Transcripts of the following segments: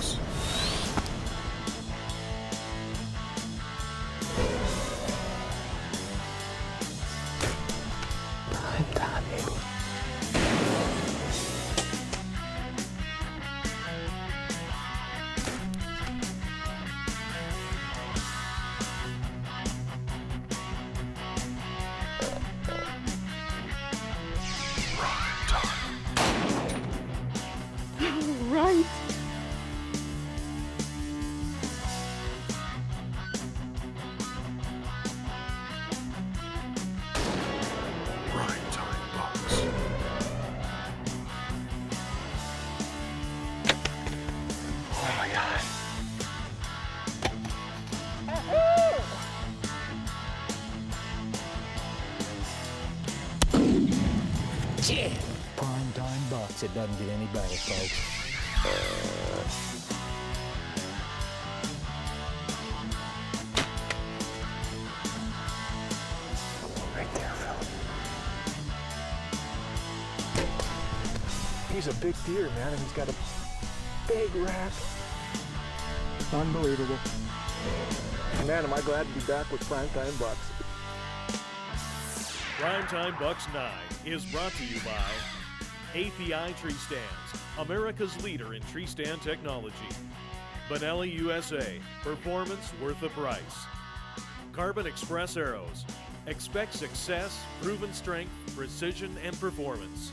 bucks. Prime time, baby. Right. PrimeTime bucks. Oh my God. Yeah. Prime-time bucks. It doesn't get any better, folks. Right there, Phil. He's a big deer, man, and he's got a big rack. Unbelievable. Man, am I glad to be back with Primetime Bucks. Primetime Bucks 9 is brought to you by API Tree Stands, America's leader in tree stand technology. Benelli USA, performance worth the price. Carbon Express Arrows, expect success, proven strength, precision, and performance.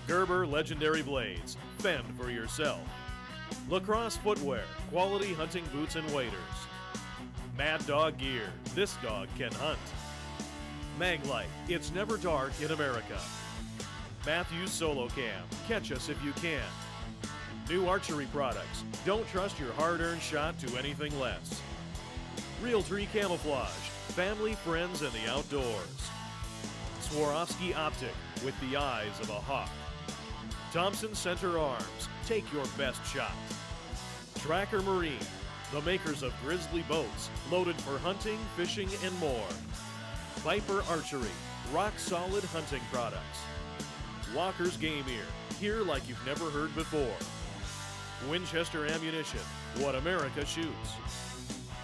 Gerber Legendary Blades, fend for yourself. Lacrosse Footwear, quality hunting boots and waders. Mad Dog Gear, this dog can hunt. Maglite, it's never dark in America. Matthews Solo Cam, catch us if you can. New archery products, don't trust your hard-earned shot to anything less. Real Tree Camouflage, family, friends, and the outdoors. Swarovski Optic, with the eyes of a hawk. Thompson Center Arms, take your best shot. Tracker Marine, the makers of grizzly boats, loaded for hunting, fishing, and more. Viper Archery, rock-solid hunting products. Walker's Game Ear, hear like you've never heard before. Winchester Ammunition, what America shoots.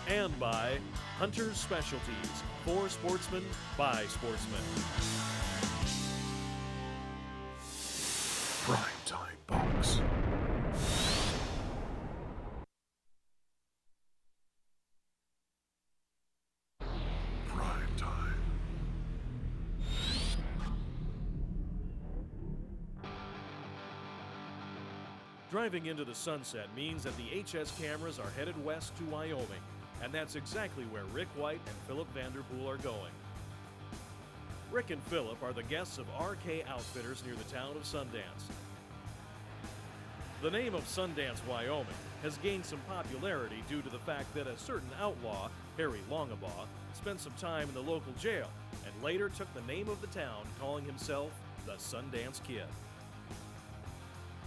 And by Hunter's Specialties, for sportsmen, by sportsmen. PrimeTime bucks. PrimeTime. Driving into the sunset means that the HS cameras are headed west to Wyoming, and that's exactly where Rick White and Philip Vanderpool are going. Rick and Philip are the guests of RK Outfitters near the town of Sundance. The name of Sundance, Wyoming, has gained some popularity due to the fact that a certain outlaw, Harry Longabaugh, spent some time in the local jail and later took the name of the town, calling himself the Sundance Kid.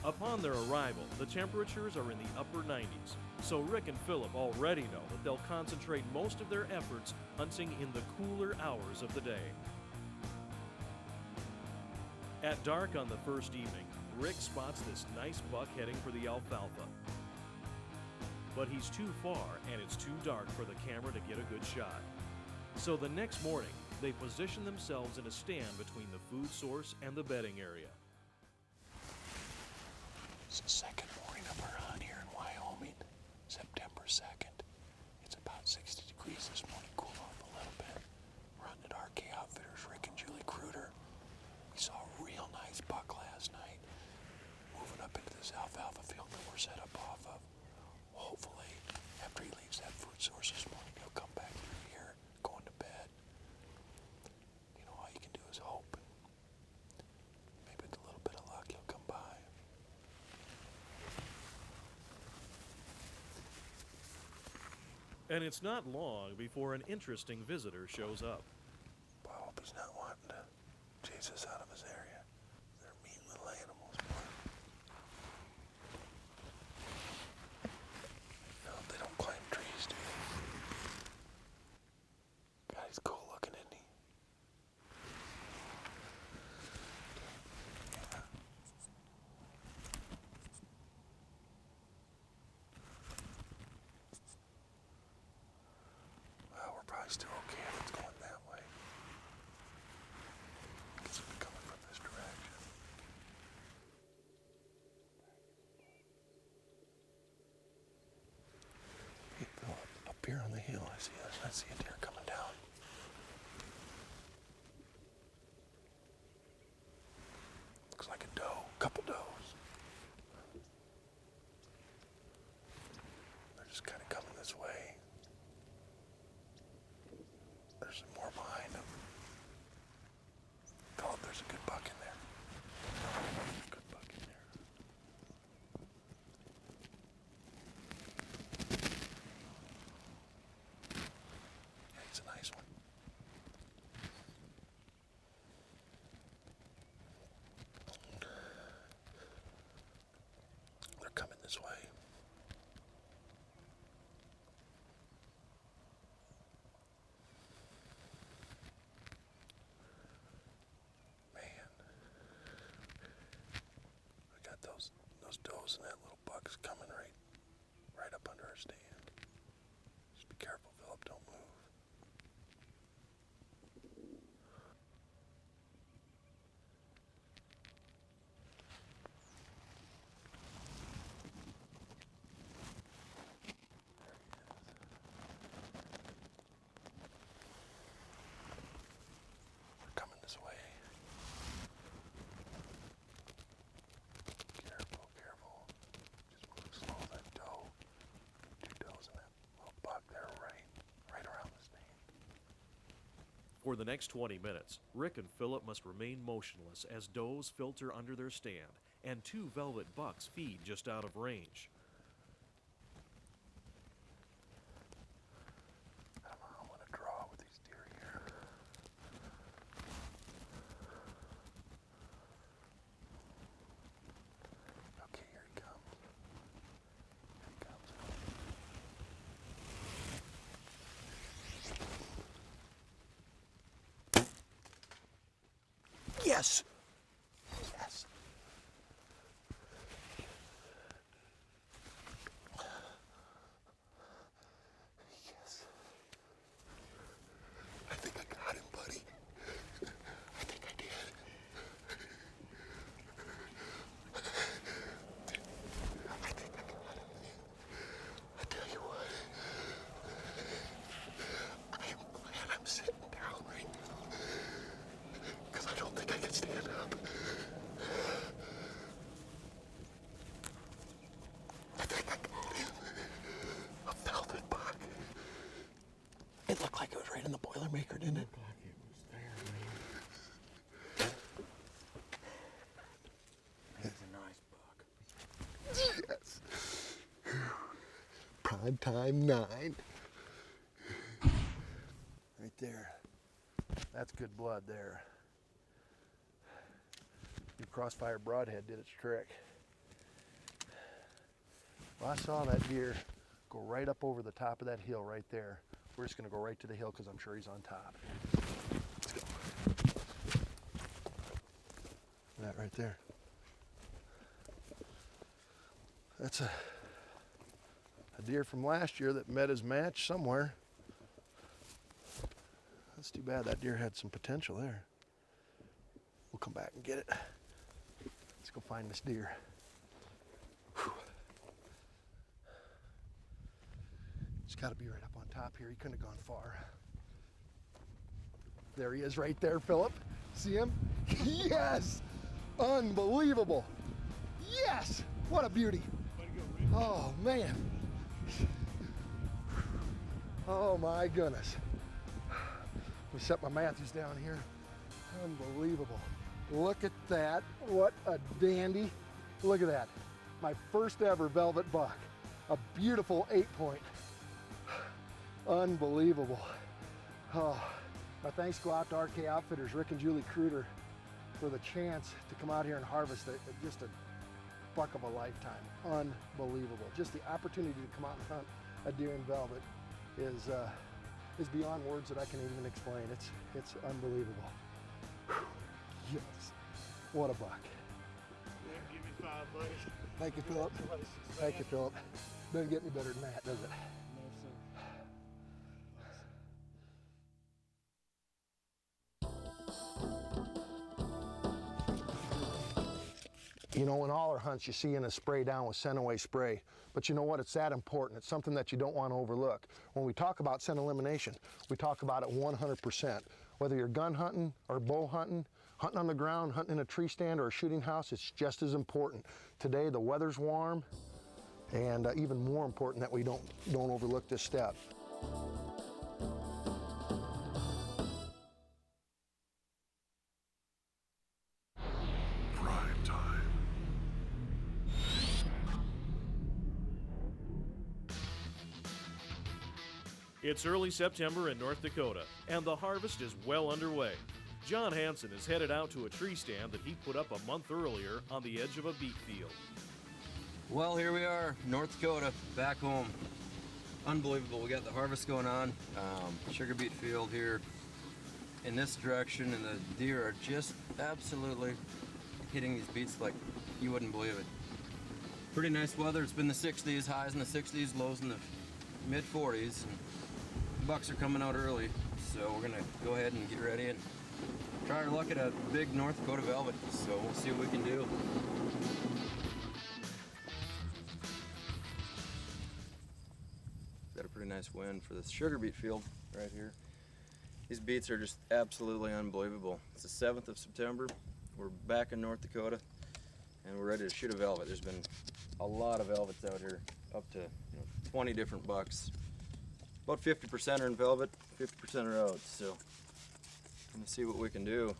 Upon their arrival, the temperatures are in the upper 90s, so Rick and Philip already know that they'll concentrate most of their efforts hunting in the cooler hours of the day. At dark on the first evening, Rick spots this nice buck heading for the alfalfa. But he's too far and it's too dark for the camera to get a good shot. So the next morning, they position themselves in a stand between the food source and the bedding area. It's the second morning of our hunt here in Wyoming, September 2nd. It's about 60 degrees this morning, cool off a little bit. We're hunting at RK Outfitters, Rick and Julie Kruder. We saw a real nice buck last night, moving up into this alfalfa field that we're set up off of. Hopefully, after he leaves that food source this morning, he'll come back through here, going to bed. You know, all you can do is hope. Maybe with a little bit of luck, he'll come by. And it's not long before an interesting visitor shows up. I hope he's not wanting to chase us out of his area. They're mean little animals, boy. No, they don't climb trees, do they? God, he's cool looking, isn't he? probably still okay if it's going that way. Because it'll be coming from this direction. Hey, Philip, up here on the hill, I see a deer coming down. Looks like a doe, couple does. They're just kind of coming this way. There's some more behind them. Philip, there's a good buck in there. Good buck in there. Yeah, he's a nice one. They're coming this way. Man, we got those does and that little buck is coming right up under our stand. Just be careful, Philip, don't move. They're coming this way. Careful, careful. Just move slow. That doe. Two does and that little buck there right around the stand. For the next 20 minutes, Rick and Philip must remain motionless as does filter under their stand and 2 velvet bucks feed just out of range. I don't know how I'm going to draw with these deer here. Okay, here he comes. Here he comes. Yes! Yes! Yes. I think I got him, buddy. I think I did. I think I got him. I tell you what. I am glad I'm sitting down right now. Because I don't think I can stand up. I think I got him. A velvet buck. It looked like it was right in the Boilermaker, didn't it? Like it was there, man. That's a nice buck. Yes. PrimeTime 9. Right there. That's good blood there. Your crossfire broadhead did its trick. Well, I saw that deer go right up over the top of that hill right there. We're just going to go right to the hill because I'm sure he's on top. Let's go. That right there. That's a deer from last year that met his match somewhere. That's too bad. That deer had some potential there. We'll come back and get it. Let's go find this deer. Whew. He's got to be right up on top here. He couldn't have gone far. There he is right there, Philip. See him? Yes! Unbelievable. Yes! What a beauty. Oh, man. Oh, my goodness. Let me set my Matthews down here. Unbelievable. Look at that. What a dandy. Look at that. My first ever velvet buck. A beautiful 8-point. Unbelievable. Oh, my thanks go out to RK Outfitters, Rick and Julie Kruder, for the chance to come out here and harvest just a buck of a lifetime. Unbelievable. Just the opportunity to come out and hunt a deer in velvet is beyond words that I can even explain. It's unbelievable. Whew. Yes. What a buck. Yeah, give me 5, buddy. Thank you, Philip. Thank you, Philip. Doesn't get any better than that, does it? No, sir. You know, in all our hunts, you see in a spray down with scent away spray. But you know what? It's that important. It's something that you don't want to overlook. When we talk about scent elimination, we talk about it 100%. Whether you're gun hunting or bow hunting, hunting on the ground, hunting in a tree stand or a shooting house, it's just as important. Today, the weather's warm, and even more important that we don't overlook this step. Prime time. It's early September in North Dakota, and the harvest is well underway. John Hansen is headed out to a tree stand that he put up a month earlier on the edge of a beet field. Well, here we are, North Dakota, back home. Unbelievable, we got the harvest going on. Sugar beet field here in this direction, and the deer are just absolutely hitting these beets like you wouldn't believe it. Pretty nice weather. It's been the 60s, highs in the 60s, lows in the mid 40s. And bucks are coming out early, so we're gonna go ahead and get ready and try our luck at a big North Dakota velvet. So we'll see what we can do. Got a pretty nice wind for this sugar beet field right here. These beets are just absolutely unbelievable. It's the 7th of September. We're back in North Dakota, and we're ready to shoot a velvet. There's been a lot of velvets out here, up to 20 different bucks. About 50% are in velvet, 50% are out. So, gonna see what we can do.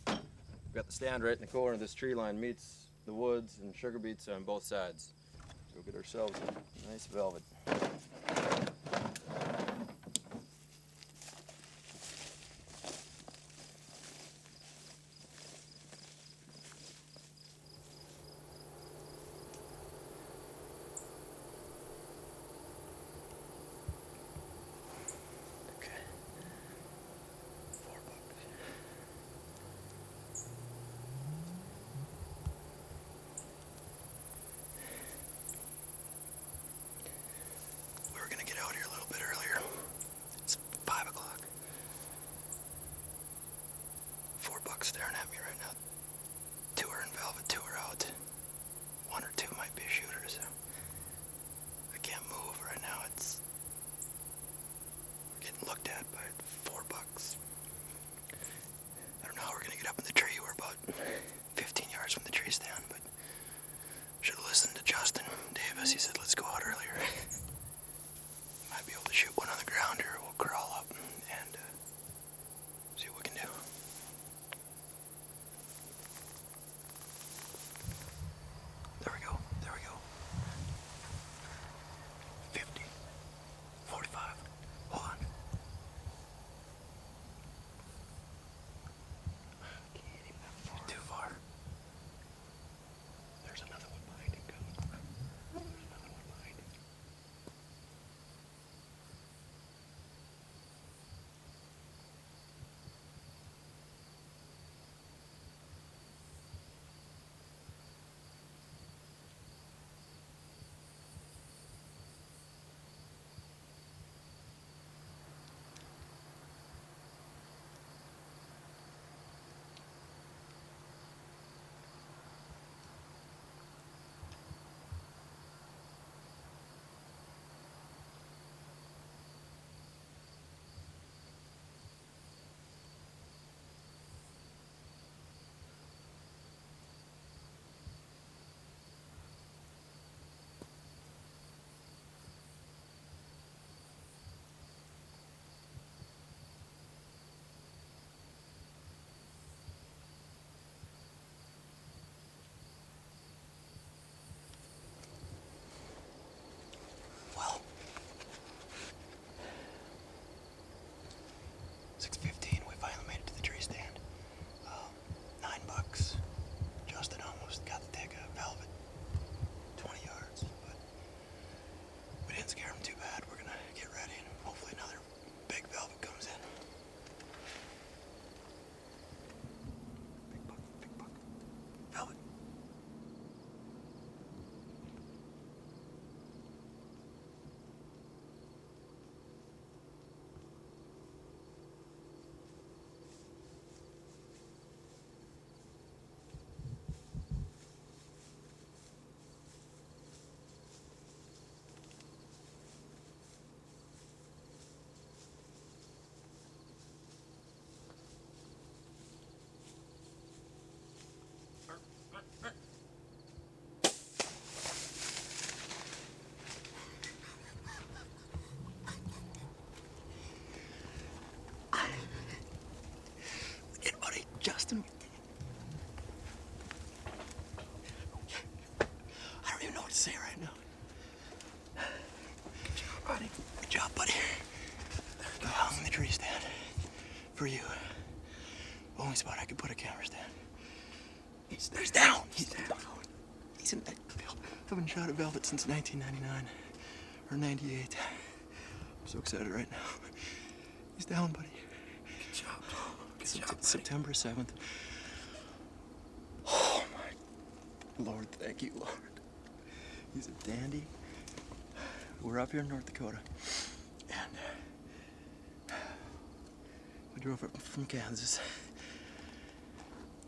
We've got the stand right in the corner. This tree line meets the woods and sugar beets on both sides. Go get ourselves a nice velvet. Staring at me right now. 2 are in velvet, 2 are out. 1 or 2 might be a shooter, so I can't move right now. We're getting looked at by 4 bucks. I don't know how we're gonna get up in the tree. We're about 15 yards from the tree stand, but should have listened to Justin Davis. He said, let's go out earlier. Might be able to shoot one on the ground, or we'll crawl up and see what we can do. There we go. 50, 45, hold on. Can't hit him that far. Too far. There's another one behind him coming. There's another one behind him. job, buddy. Go hung in the tree stand. For you. Only spot I could put a camera stand. He's down. He's down. He's in that field. I haven't shot a velvet since 1999 or 98. I'm so excited right now. He's down, buddy. Good job. Good job, buddy. September 7th. Oh my Lord, thank you, Lord. He's a dandy. We're up here in North Dakota, and we drove up from Kansas.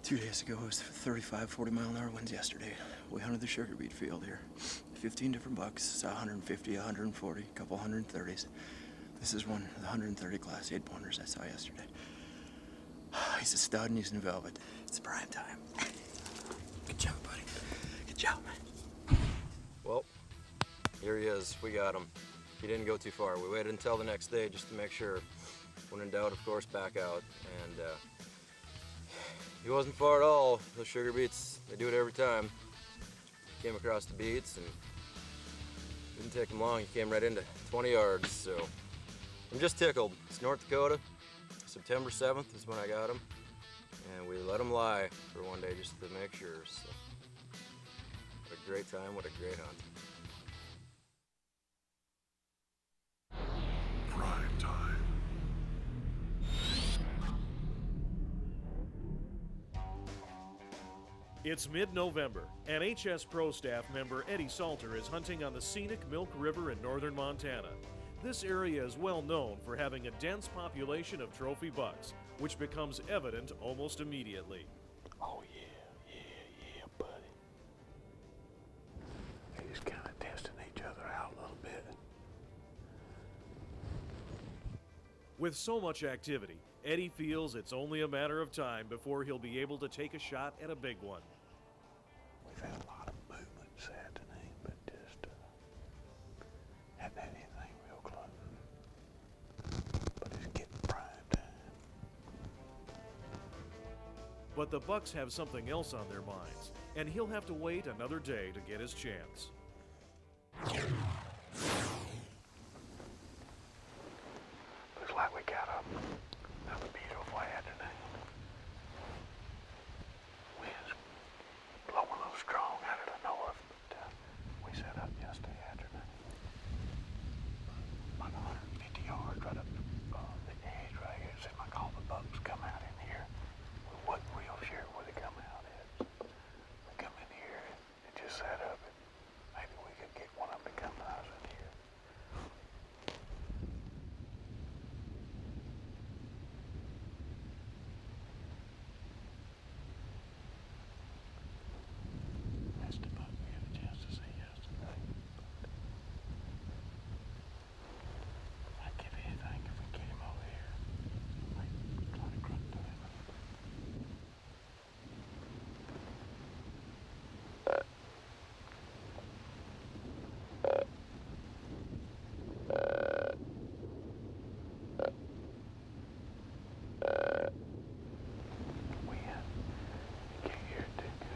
2 days ago, it was 35, 40-mile-an-hour winds yesterday. We hunted the sugar beet field here. 15 different bucks, saw 150, 140, a couple 130s. This is one of the 130 class 8-pointers I saw yesterday. He's a stud and he's in velvet. It's prime time. Good job, buddy. Good job, man. Well, here he is. We got him. He didn't go too far. We waited until the next day just to make sure. When in doubt, of course, back out. And he wasn't far at all. Those sugar beets, they do it every time. Came across the beets and didn't take him long. He came right into 20 yards. So I'm just tickled. It's North Dakota. September 7th is when I got him. And we let him lie for one day just to make sure. So what a great time, what a great hunt. Prime time. It's mid-November, and HS Pro staff member Eddie Salter is hunting on the scenic Milk River in northern Montana. This area is well known for having a dense population of trophy bucks, which becomes evident almost immediately. Oh yeah, buddy. They just kind of testing each other out a little bit. With so much activity, Eddie feels it's only a matter of time before he'll be able to take a shot at a big one. We've had a lot of movement this afternoon, but just hadn't had anything real close. But it's getting prime time. But the bucks have something else on their minds, and he'll have to wait another day to get his chance. Looks like we got another beautiful afternoon. Wind's blowing a little strong out of the north, but we set up yesterday afternoon. About 150 yards right up the edge right here. It seemed like all the bucks come out in here. We wasn't real sure where they come out at. They come in here and just set up. Maybe we could get one of them to come to us in here. That's the buck we had a chance to see yesterday. I'd give anything if we get him over here. Like, try to grunt to him. We can't hear it too good.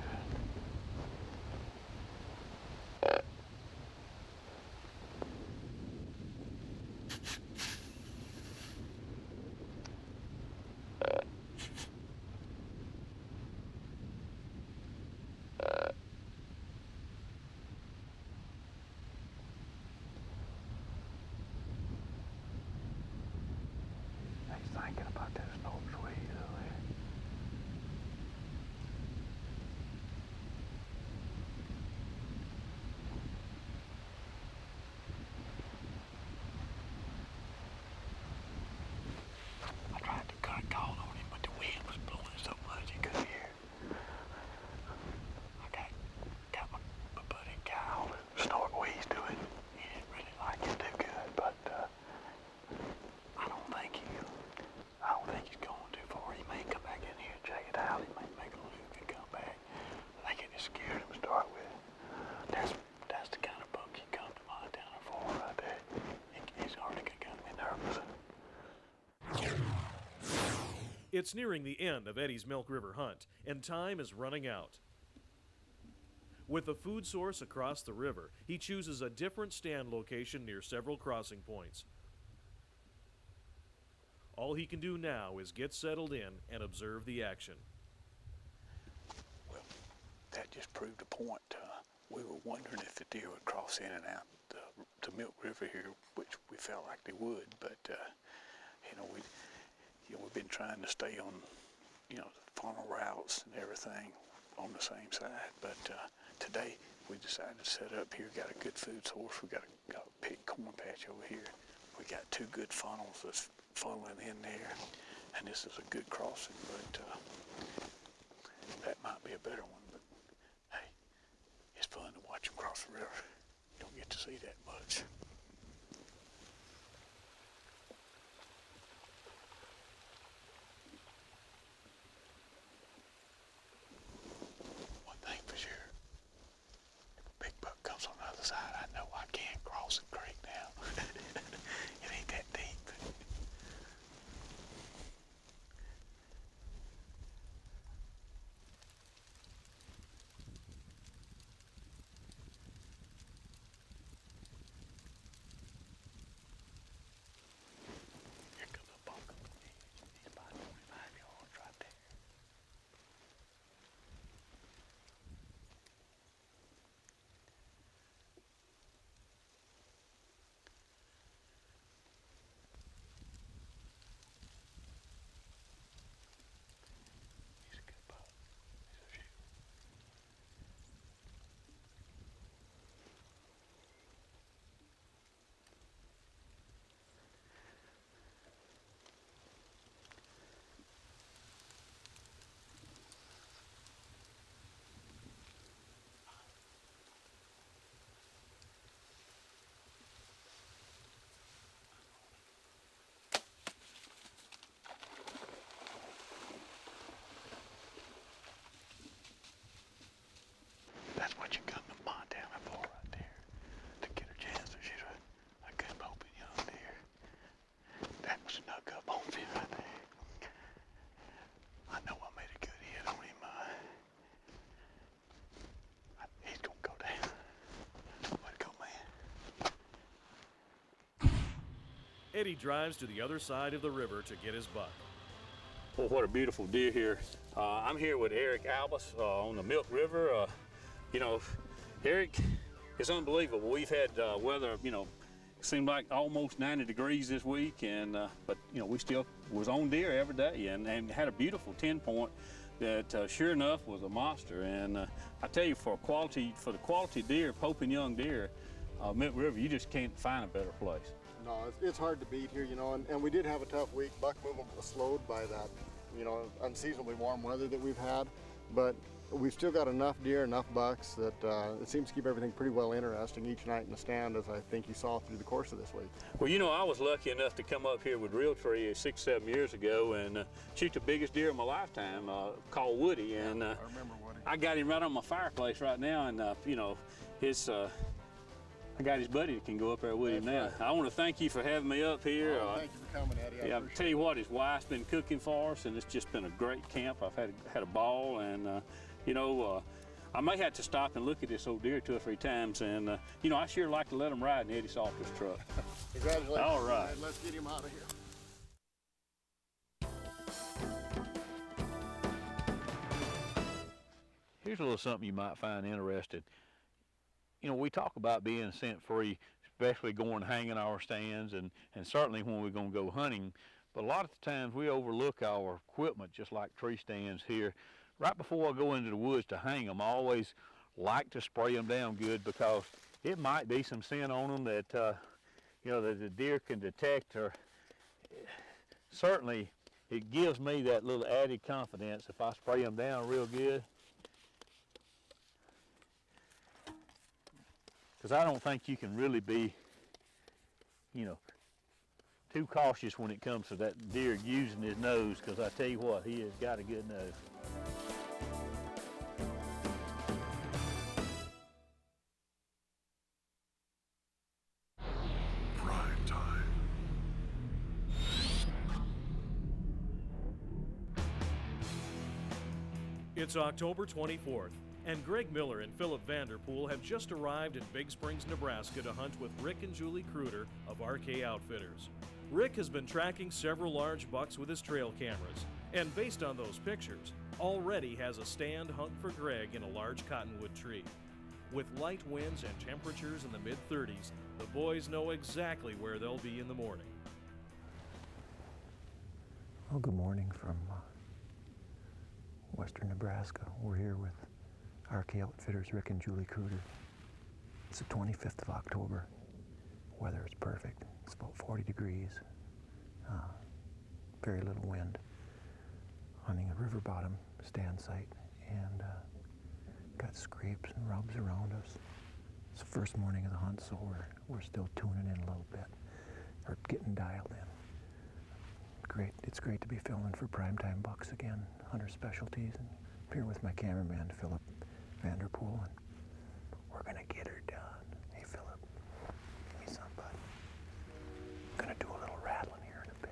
He's thinking about this north tree over there. I tried to call on him, but the wind was blowing so much he couldn't hear. I got my buddy Kyle to snort what he's doing. He didn't really like it too good, but I don't think he's going too far. He may come back in here and check it out. He may make a loop and come back. I think it just scared him to start with. That's the kind of buck he come to Montana for right there. He's already got me nervous. It's nearing the end of Eddie's Milk River hunt, and time is running out. With a food source across the river, he chooses a different stand location near several crossing points. All he can do now is get settled in and observe the action. Well, that just proved a point. We were wondering if the deer would cross in and out the Milk River here, which we felt like they would, but we've been trying to stay on, the funnel routes and everything on the same side. But today we decided to set up here. Got a good food source. We got a big corn patch over here. We got two good funnels that's funneling in there, and this is a good crossing. But that might be a better one. But hey, it's fun to watch them cross the river. You don't get to see that much. One thing for sure, if a big buck comes on the other side, I know I can't cross the creek now. It ain't that deep. Here comes a buck on the edge. He's about 25 yards right there. He's a good buck. He's a shooter. That's what you come to Montana for right there, to get a chance to shoot a good open young deer. That was snuck up on me right there. I know I made a good hit on him. He's gonna go down. Way to go, man. Eddie drives to the other side of the river to get his buck. Well, what a beautiful deer here. I'm here with Eric Albus on the Milk River. Eric, it's unbelievable. We've had weather, seemed like almost 90 degrees this week, and but we still was on deer every day, and had a beautiful 10-point that sure enough was a monster. And I tell you, for the quality deer, Pope and young deer, Milk River, you just can't find a better place. No, it's hard to beat here, and we did have a tough week. Buck movement was slowed by that, unseasonably warm weather that we've had, but we've still got enough deer, enough bucks that it seems to keep everything pretty well interesting each night in the stand, as I think you saw through the course of this week. Well, I was lucky enough to come up here with Realtree 6-7 years ago and shoot the biggest deer of my lifetime, called Woody. And I remember Woody. I got him right on my fireplace right now, and I got his buddy that can go up there with him now. Right. I want to thank you for having me up here. Thank you for coming, Eddie. I'll tell you what, his wife's been cooking for us, and it's just been a great camp. I've had a ball, and I may have to stop and look at this old deer 2 or 3 times, and I sure like to let him ride in Eddie Salter's truck. Congratulations. All right. Let's get him out of here. Here's a little something you might find interesting. We talk about being scent-free, especially going hanging our stands, and certainly when we're going to go hunting. But a lot of the times we overlook our equipment, just like tree stands here. Right before I go into the woods to hang them, I always like to spray them down good, because it might be some scent on them that, that the deer can detect. Or certainly it gives me that little added confidence if I spray them down real good. Because I don't think you can really be, too cautious when it comes to that deer using his nose, because I tell you what, he has got a good nose. PrimeTime. It's October 24th. And Greg Miller and Philip Vanderpool have just arrived in Big Springs, Nebraska to hunt with Rick and Julie Kruder of RK Outfitters. Rick has been tracking several large bucks with his trail cameras, and based on those pictures, already has a stand hung for Greg in a large cottonwood tree. With light winds and temperatures in the mid-30s, the boys know exactly where they'll be in the morning. Well, good morning from western Nebraska. We're here with RK Outfitters, Rick and Julie Cruder. It's the 25th of October. Weather is perfect. It's about 40 degrees. Very little wind. Hunting a river bottom stand site, and got scrapes and rubs around us. It's the first morning of the hunt, so we're still tuning in a little bit, or getting dialed in. It's great to be filming for PrimeTime bucks again, Hunter Specialties, and I'm here with my cameraman Philip Vanderpool, and we're gonna get her done. Hey Philip, give me some, bud. I'm gonna do a little rattling here in a bit.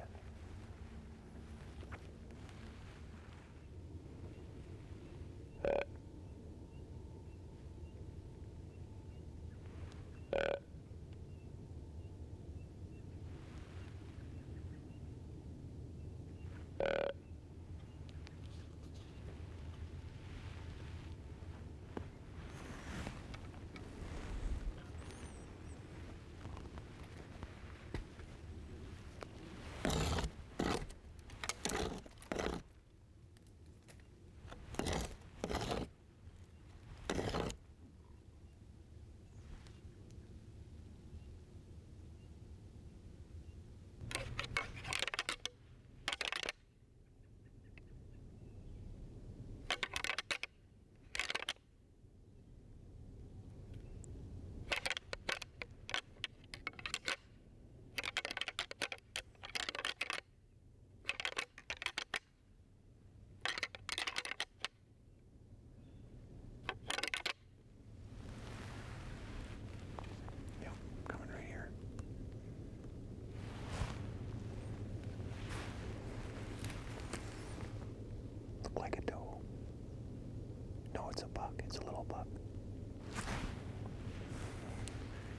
Like a doe. No, it's a buck. It's a little buck.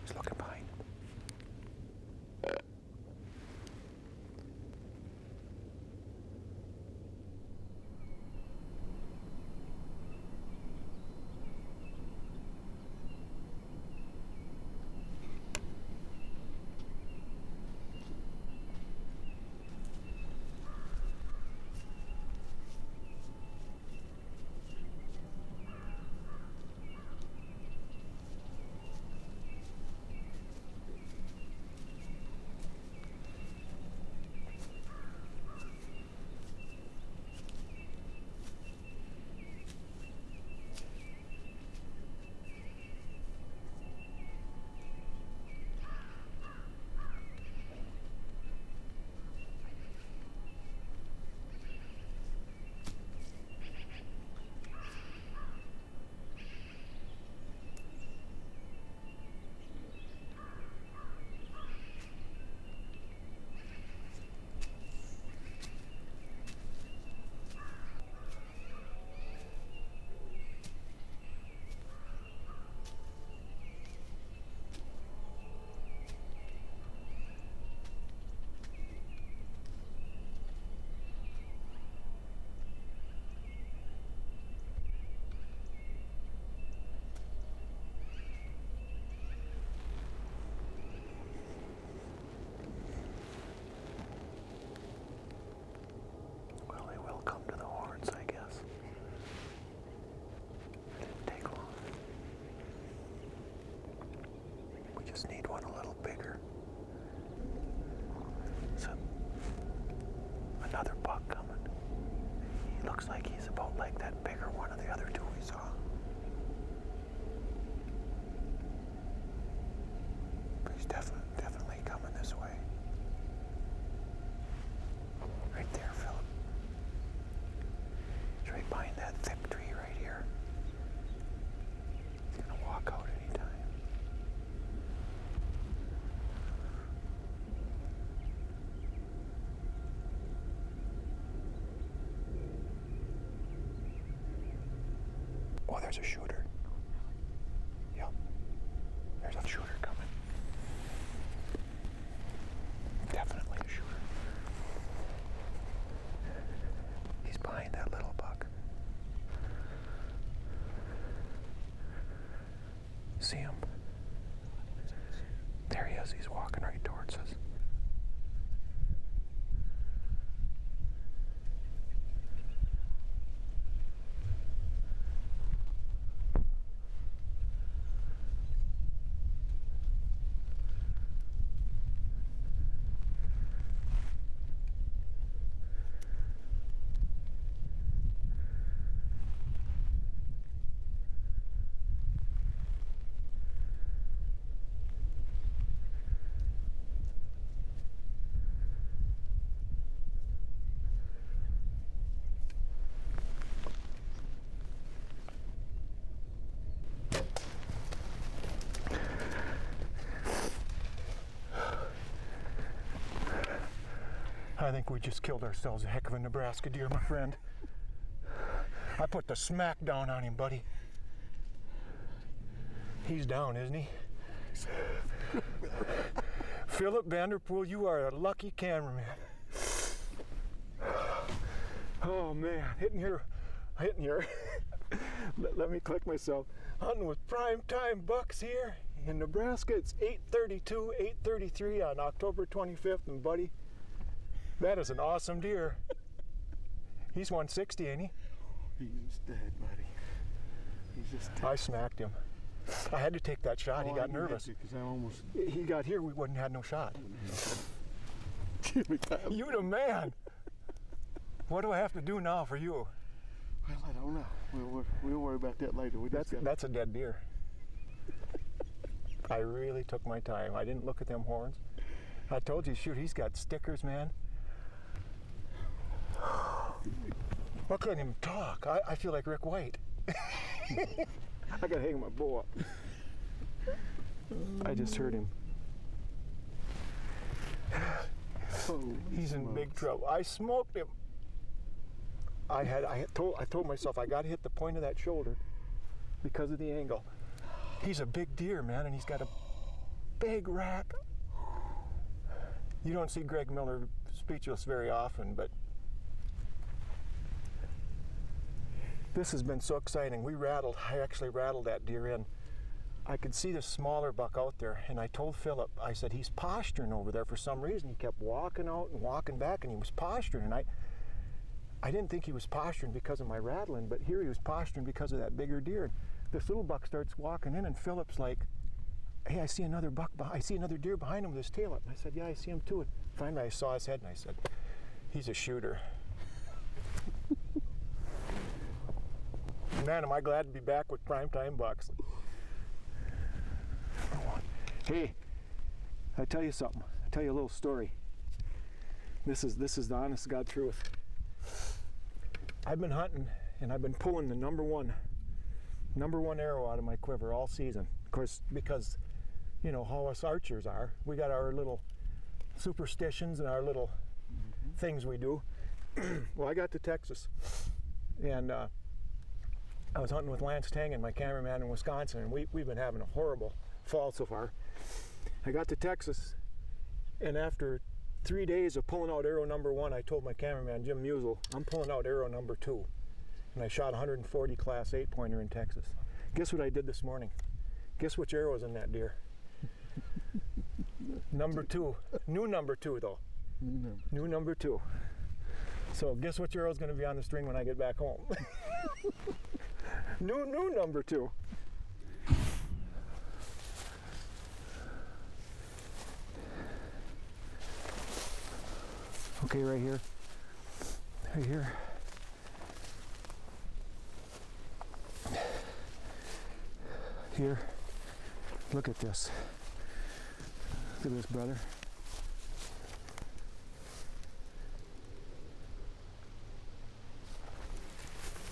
He's looking behind. Need one a little bigger. So, another buck coming. He looks like he's about like that bigger one of the other two we saw. But he's definitely coming this way. Right there, Philip. He's right behind that thick tree right here. He's gonna walk out anytime. Oh, there's a shooter. Yep. There's a shooter coming. Definitely a see him. There he is. He's walking right towards us. I think we just killed ourselves a heck of a Nebraska deer, my friend. I put the smack down on him, buddy. He's down, isn't he? Philip Vanderpool, you are a lucky cameraman. Oh man, hitting here. Let me click myself. Hunting with PrimeTime bucks here in Nebraska. It's 8:32, 8:33 on October 25th, and buddy, that is an awesome deer. He's 160, ain't he? He's dead, buddy. He's just dead. I smacked him. I had to take that shot. He got nervous. Because I almost... He got here, we wouldn't have had no shot. Give me time. You the man. What do I have to do now for you? Well, I don't know. We'll worry about that later. That's a dead deer. I really took my time. I didn't look at them horns. I told you, shoot, he's got stickers, man. I couldn't even talk. I feel like Rick White. I gotta hang my bow up. I just heard him. He's in big trouble. I smoked him. I told myself I gotta hit the point of that shoulder because of the angle. He's a big deer, man, and he's got a big rack. You don't see Greg Miller speechless very often, but this has been so exciting. I actually rattled that deer in. I could see the smaller buck out there, and I told Philip, I said, he's posturing over there for some reason. He kept walking out and walking back, and he was posturing, and I didn't think he was posturing because of my rattling, but here he was posturing because of that bigger deer. This little buck starts walking in, and Philip's like, hey, I see another buck, I see another deer behind him with his tail up. And I said, yeah, I see him too. And finally I saw his head, and I said, he's a shooter. Man, am I glad to be back with PrimeTime bucks. Hey, I tell you something. I tell you a little story. This is the honest to God truth. I've been hunting, and I've been pulling the number one arrow out of my quiver all season. Of course, because you know how us archers are. We got our little superstitions and our little things we do. Well, I got to Texas, and I was hunting with Lance Tang and my cameraman in Wisconsin, and we've been having a horrible fall so far. I got to Texas, and after 3 days of pulling out arrow number 1, I told my cameraman, Jim Musel, I'm pulling out arrow number 2. And I shot a 140 class 8-pointer in Texas. Guess what I did this morning? Guess which arrow was in that deer? Number 2. New number 2, though. New number 2. So guess which arrow is going to be on the string when I get back home? New number 2. Okay, right here. Right here. Here. Look at this. Look at this, brother.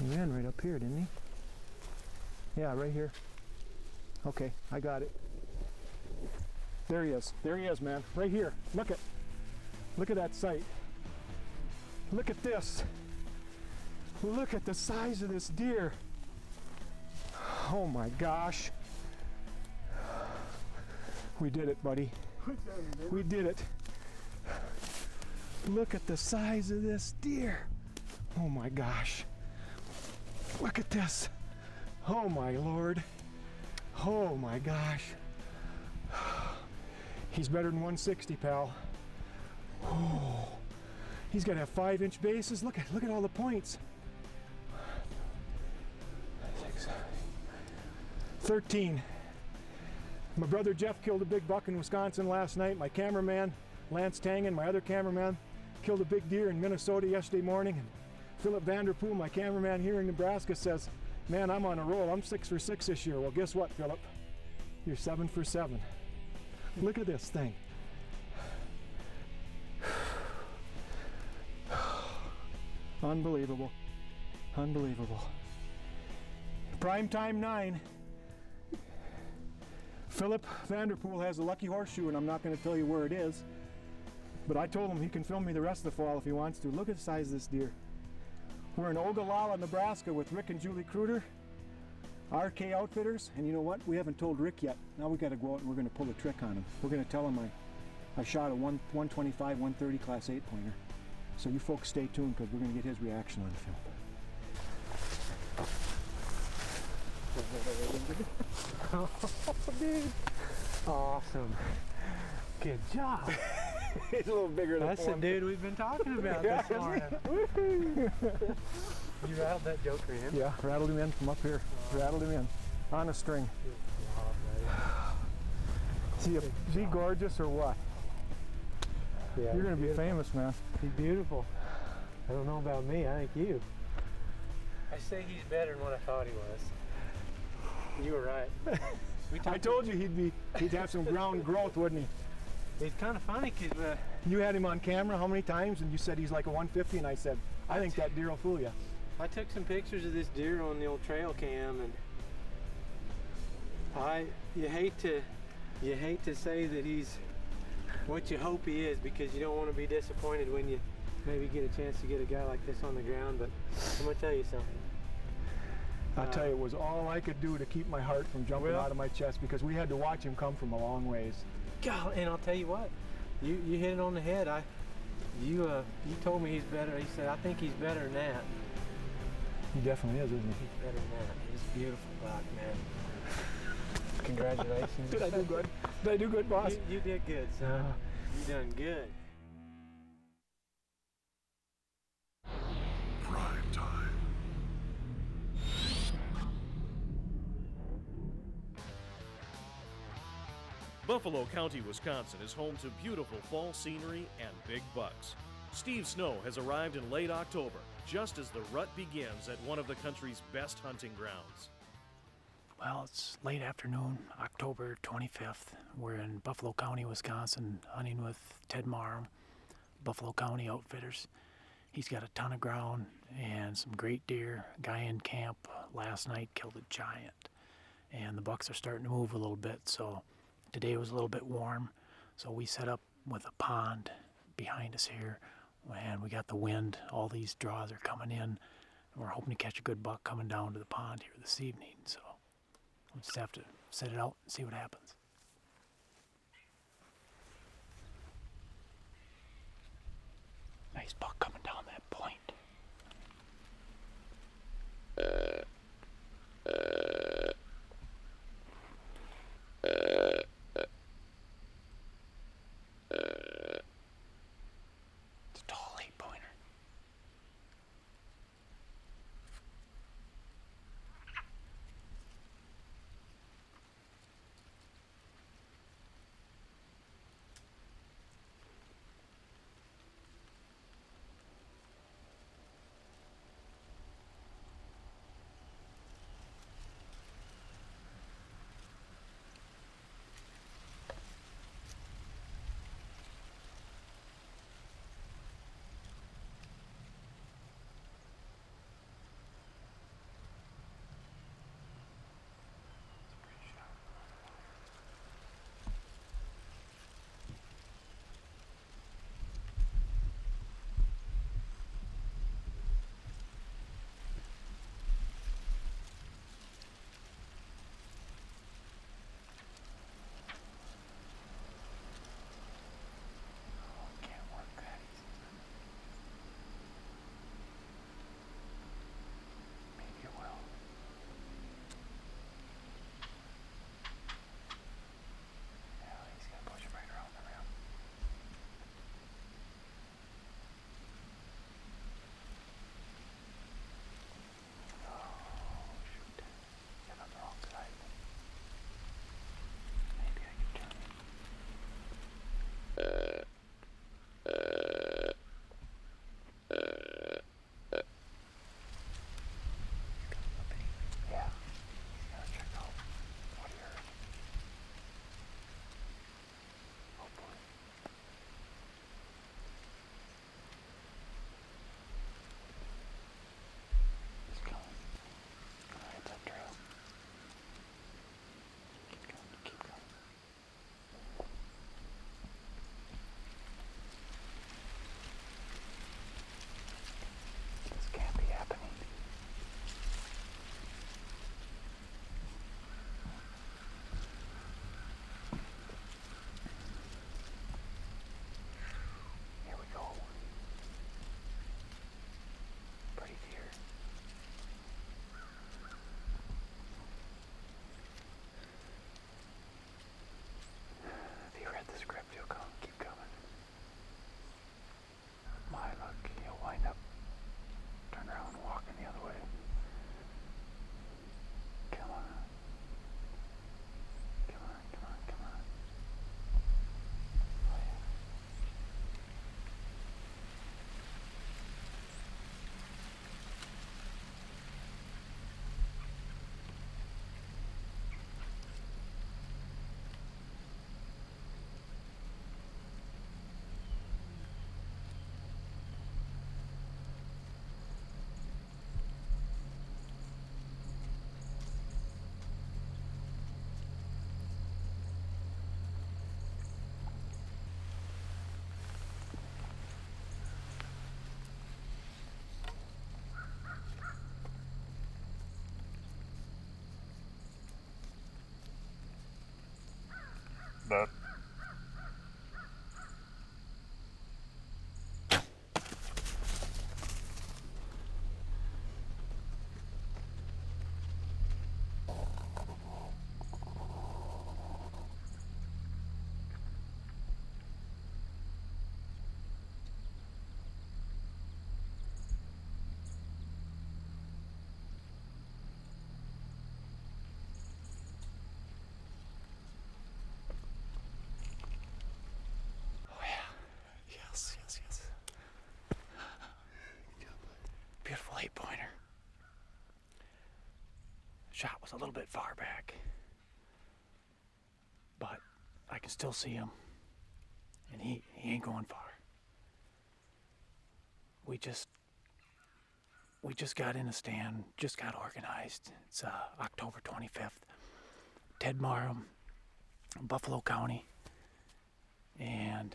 He ran right up here, didn't he? Yeah, right here. Okay, I got it. There he is. There he is, man. Right here. Look at that sight. Look at this. Look at the size of this deer. Oh my gosh. We did it, buddy. We did it. Look at the size of this deer. Oh my gosh. Look at this. Oh my Lord. Oh my gosh. He's better than 160, pal. Oh, he's got to have 5-inch bases. Look at all the points. 13. My brother Jeff killed a big buck in Wisconsin last night. My cameraman, Lance Tangen, my other cameraman, killed a big deer in Minnesota yesterday morning. And Philip Vanderpool, my cameraman here in Nebraska, says, man, I'm on a roll. I'm 6 for 6 this year. Well, guess what, Philip? You're 7 for 7. Look at this thing. Unbelievable. Unbelievable. PrimeTime 9. Philip Vanderpool has a lucky horseshoe, and I'm not going to tell you where it is, but I told him he can film me the rest of the fall if he wants to. Look at the size of this deer. We're in Ogallala, Nebraska with Rick and Julie Kruder, RK Outfitters, and you know what? We haven't told Rick yet. Now we got to go out and we're going to pull a trick on him. We're going to tell him I shot a 125, 130 Class 8 pointer. So you folks stay tuned because we're going to get his reaction on film. Oh, dude. Awesome. Good job. He's a little bigger than That's the dude we've been talking about this morning. You rattled that joker in? Yeah, rattled him in from up here. Rattled him in on a string. Is he gorgeous or what? Yeah, you're going to be famous, man. He's beautiful. I don't know about me. I think you. I say he's better than what I thought he was. You were right. I told you he'd have some ground growth, wouldn't he? It's kind of funny because you had him on camera how many times, and you said he's like a 150, and I said, I think that deer will fool you. I took some pictures of this deer on the old trail cam, and you hate to say that he's what you hope he is, because you don't want to be disappointed when you maybe get a chance to get a guy like this on the ground. But I'm gonna tell you something. I'll tell you, it was all I could do to keep my heart from jumping out of my chest, because we had to watch him come from a long ways. God, and I'll tell you what, you hit it on the head. You told me he's better. He said, I think he's better than that. He definitely is, isn't he? He's better than that. He's a beautiful buck, man. Congratulations. Did I do good? Did I do good, boss? You did good, son. You done good. Prime time. Buffalo County, Wisconsin is home to beautiful fall scenery and big bucks. Steve Snow has arrived in late October, just as the rut begins at one of the country's best hunting grounds. Well, it's late afternoon, October 25th. We're in Buffalo County, Wisconsin, hunting with Ted Marham, Buffalo County Outfitters. He's got a ton of ground and some great deer. A guy in camp last night killed a giant, and the bucks are starting to move a little bit, so today was a little bit warm, so we set up with a pond behind us here, and we got the wind. All these draws are coming in, and we're hoping to catch a good buck coming down to the pond here this evening, so we'll just have to set it out and see what happens. Nice buck coming down that point. It's a tall 8-pointer. bud. Yes, yes, yes. Beautiful 8-pointer. Shot was a little bit far back, but I can still see him, and he ain't going far. We just got in a stand, just got organized. It's October 25th. Ted Marham, Buffalo County, and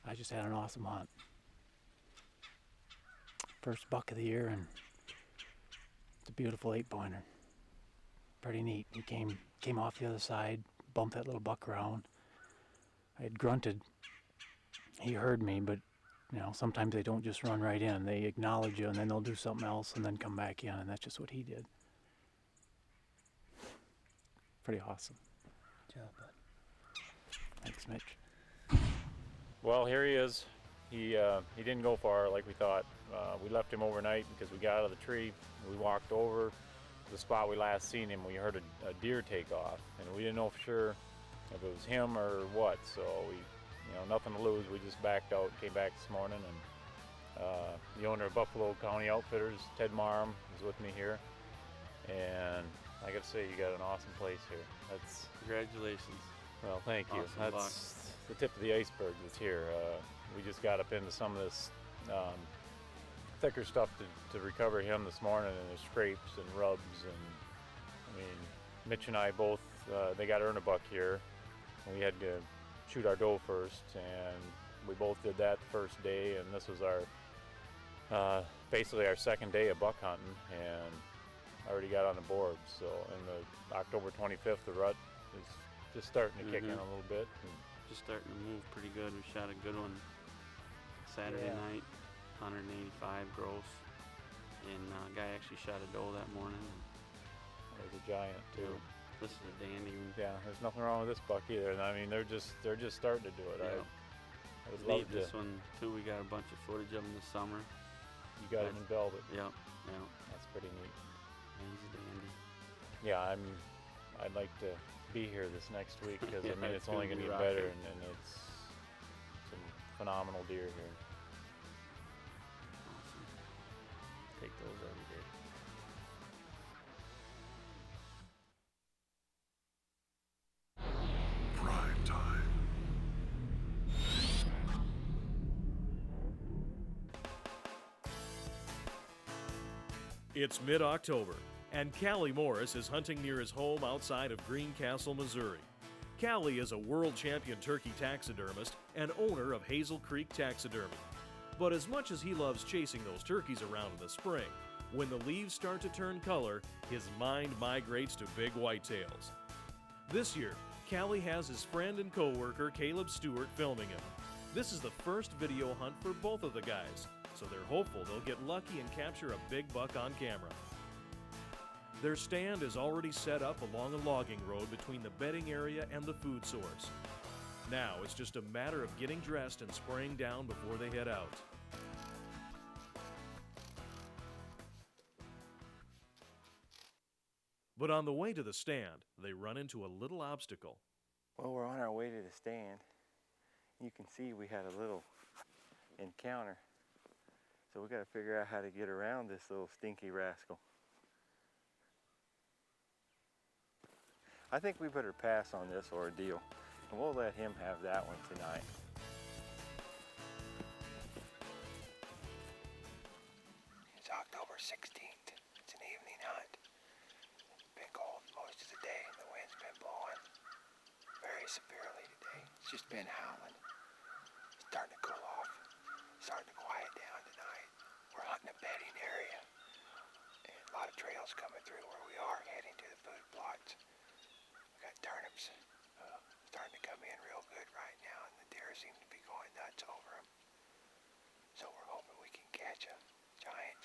I just had an awesome hunt. First buck of the year, and it's a beautiful 8-pointer. Pretty neat. He came off the other side, bumped that little buck around. I had grunted. He heard me, but you know, sometimes they don't just run right in. They acknowledge you, and then they'll do something else, and then come back in, and that's just what he did. Pretty awesome. Good job, bud. Thanks, Mitch. Well, here he is. He didn't go far like we thought. We left him overnight because we got out of the tree. We walked over to the spot we last seen him. We heard a deer take off, and we didn't know for sure if it was him or what. So we, nothing to lose. We just backed out, came back this morning, and the owner of Buffalo County Outfitters, Ted Marham, is with me here. And I got to say, you got an awesome place here. That's Congratulations. Well, thank you. Awesome That's the tip of the iceberg that's here. We just got up into some of this thicker stuff to recover him this morning, and there's scrapes and rubs, and I mean, Mitch and I both, they got earn a buck here, and we had to shoot our doe first, and we both did that the first day, and this was our basically our second day of buck hunting, and I already got on the board. So in the October 25th, the rut is just starting to kick in a little bit. And just starting to move pretty good. We shot a good one Saturday night, 185 gross, and a guy actually shot a doe that morning. There's a giant too. This is a dandy. Yeah, there's nothing wrong with this buck either. And I mean, they're just starting to do it. Yeah. I would love to. This one too. We got a bunch of footage of him this summer. You got him in velvet. Yep. That's pretty neat. He's a dandy. Yeah, I'd like to be here this next week because I mean it's only going to get rocking. better, and it's some phenomenal deer here. Awesome. Take those every day. Prime time. It's mid-October, and Callie Morris is hunting near his home outside of Greencastle, Missouri. Callie is a world champion turkey taxidermist and owner of Hazel Creek Taxidermy. But as much as he loves chasing those turkeys around in the spring, when the leaves start to turn color, his mind migrates to big whitetails. This year, Callie has his friend and co-worker Caleb Stewart filming him. This is the first video hunt for both of the guys, so they're hopeful they'll get lucky and capture a big buck on camera. Their stand is already set up along a logging road between the bedding area and the food source. Now it's just a matter of getting dressed and spraying down before they head out. But on the way to the stand, they run into a little obstacle. Well, we're on our way to the stand. You can see we had a little encounter. So we got to figure out how to get around this little stinky rascal. I think we better pass on this ordeal, and we'll let him have that one tonight. It's October 16th. It's an evening hunt. Been cold most of the day. The wind's been blowing very severely today. It's just been howling. It's starting to cool off. Starting to quiet down tonight. We're hunting a bedding area. And a lot of trails coming through where we are heading to the food plots. We got turnip calves starting to come in real good right now, and the deer seem to be going nuts over them. So we're hoping we can catch a giant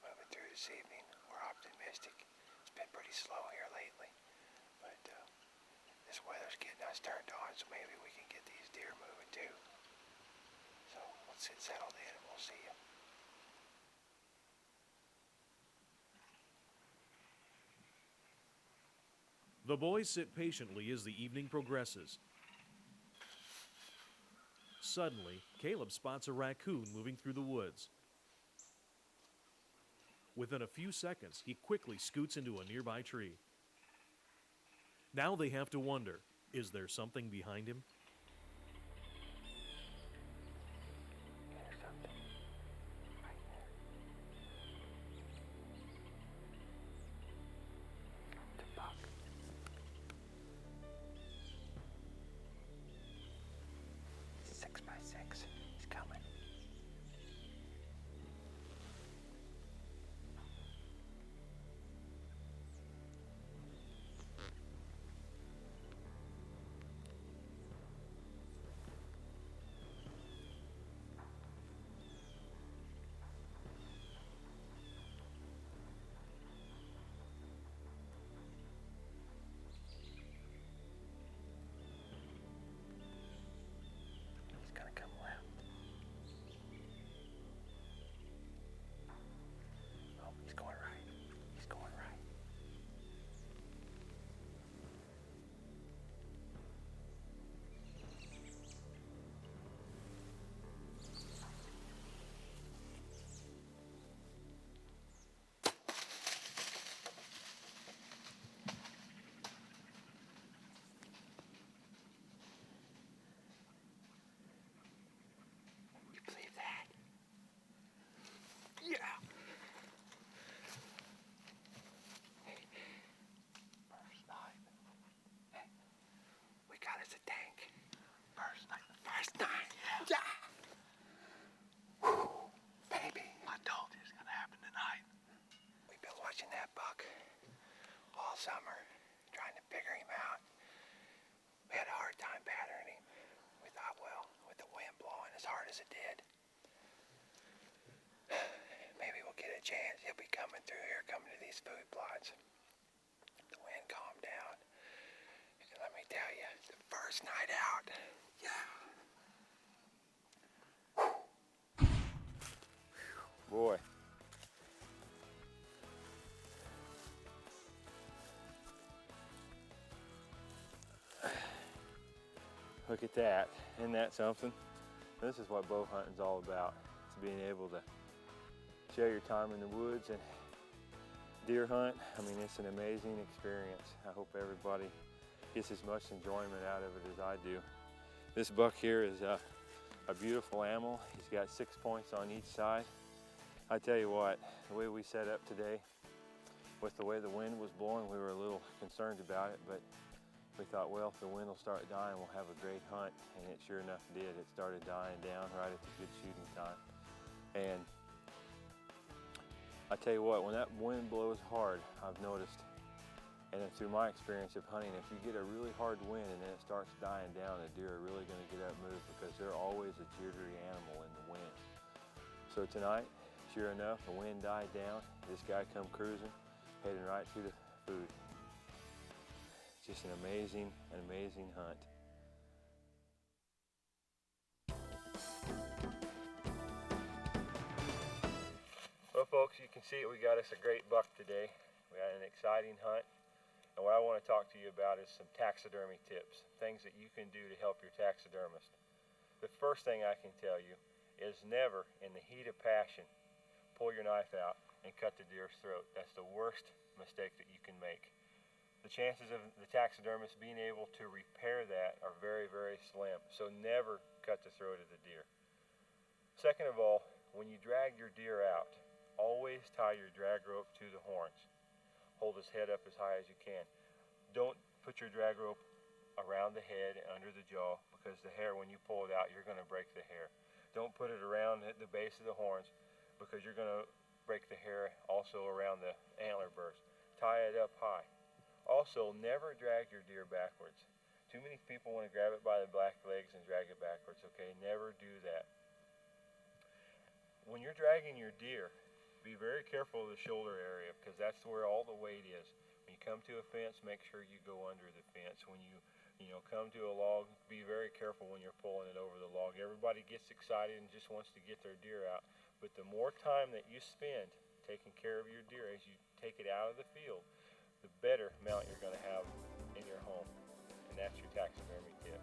moving through this evening. We're optimistic. It's been pretty slow here lately, but this weather's getting us turned on, so maybe we can get these deer moving too. So let's get settled in and we'll see you. The boys sit patiently as the evening progresses. Suddenly, Caleb spots a raccoon moving through the woods. Within a few seconds, he quickly scoots into a nearby tree. Now they have to wonder, is there something behind him? There's something right there. It's a buck. 6x6. He's coming. He's gonna come left. Oh, he's going right. He's going right. You believe that? Yeah. First night. Hey, we got us a tank. First night. First night. Yeah. Whew, baby. I told you it's gonna happen tonight. We've been watching that buck all summer, trying to figure him out. We had a hard time patterning him. We thought, well, with the wind blowing as hard as it did, maybe we'll get a chance. He'll be coming through here, coming to these food plots. The wind calmed down. And let me tell you, the first night out, yeah. Boy. Look at that. Isn't that something? This is what bow hunting's all about. It's being able to share your time in the woods and deer hunt. I mean, it's an amazing experience. I hope everybody gets as much enjoyment out of it as I do. This buck here is a beautiful animal. He's got 6 points on each side. I tell you what, the way we set up today, with the way the wind was blowing, we were a little concerned about it, but we thought, well, if the wind will start dying, we'll have a great hunt, and it sure enough did. It started dying down right at the good shooting time. And I tell you what, when that wind blows hard, I've noticed, and then through my experience of hunting, if you get a really hard wind and then it starts dying down, the deer are really gonna get up and move because they're always a jittery animal in the wind. So tonight, sure enough, the wind died down. This guy come cruising, heading right to the food. Just an amazing hunt. Well, folks, you can see it. We got us a great buck today. We had an exciting hunt. And what I want to talk to you about is some taxidermy tips, things that you can do to help your taxidermist. The first thing I can tell you is never, in the heat of passion, pull your knife out and cut the deer's throat. That's the worst mistake that you can make. The chances of the taxidermist being able to repair that are very, very slim. So never cut the throat of the deer. Second of all, when you drag your deer out, always tie your drag rope to the horns. Hold his head up as high as you can. Don't put your drag rope around the head and under the jaw, because the hair, when you pull it out, you're going to break the hair. Don't put it around at the base of the horns, because you're going to break the hair also around the antler burrs. Tie it up high. Also, never drag your deer backwards. Too many people want to grab it by the back legs and drag it backwards, okay? Never do that. When you're dragging your deer, be very careful of the shoulder area because that's where all the weight is. When you come to a fence, make sure you go under the fence. When you come to a log, be very careful when you're pulling it over the log. Everybody gets excited and just wants to get their deer out. But the more time that you spend taking care of your deer as you take it out of the field, the better mount you're going to have in your home. And that's your taxidermy tip.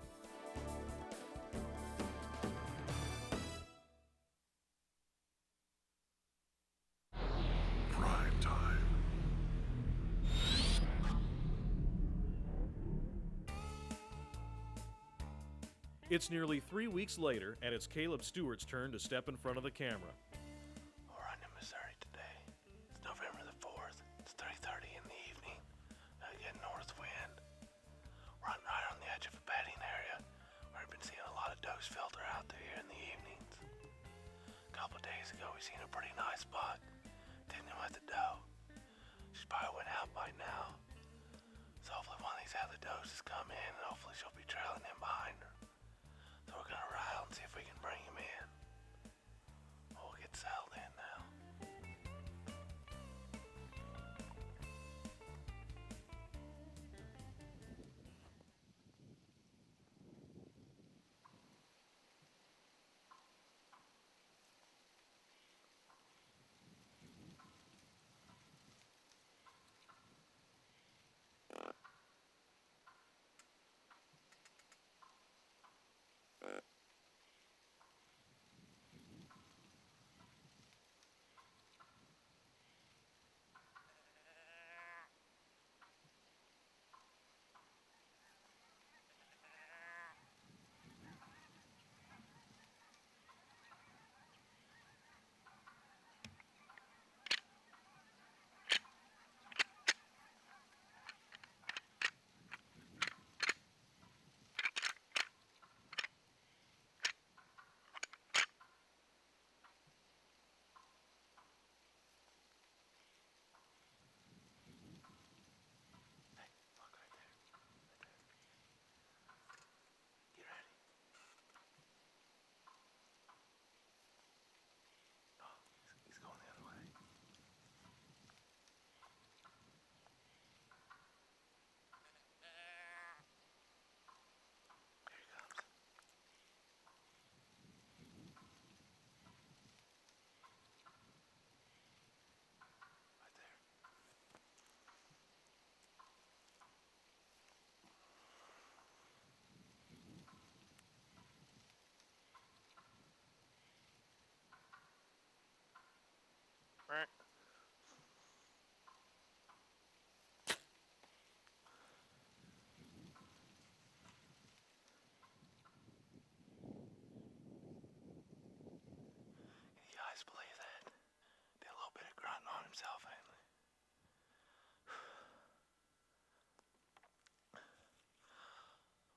Prime time. It's nearly 3 weeks later, and it's Caleb Stewart's turn to step in front of the camera. We're running Missouri today. It's November the 4th. It's 3:30 in the evening. I get north wind. We're running right on the edge of a bedding area where I've been seeing a lot of does filter out there here in the evenings. A couple days ago, we seen a pretty nice buck. Didn't know what the doe. She's probably went out by now. So hopefully one of these other does has come in and hopefully she'll be trailing in behind her. So we're gonna rattle and see if we can bring him in. We'll get settled in now. You guys believe that? Did a little bit of grunting on himself, ain't he?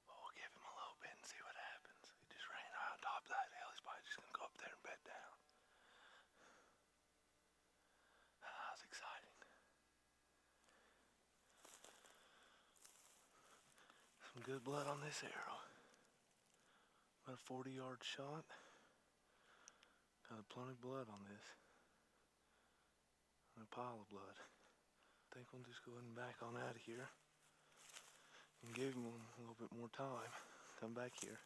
Well, we'll give him a little bit and see what happens. He just ran right on top of that hill. He's probably just gonna go up there and bed down. That was exciting. Some good blood on this arrow. About a 40-yard shot. Got plenty of blood on this. And a pile of blood. I think we'll just go ahead and back on out of here. And give him a little bit more time. Come back here.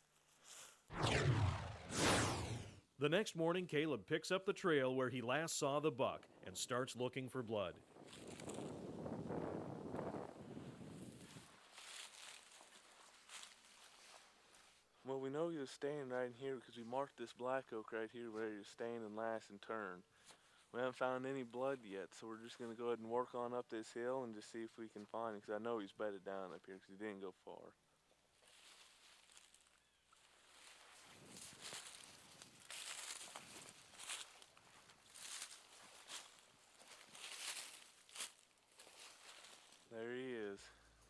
The next morning, Caleb picks up the trail where he last saw the buck and starts looking for blood. Well, we know he was staying right in here because we marked this black oak right here where he was staying in last and turn. We haven't found any blood yet, so we're just going to go ahead and work on up this hill and just see if we can find him, because I know he's bedded down up here because he didn't go far. There he is.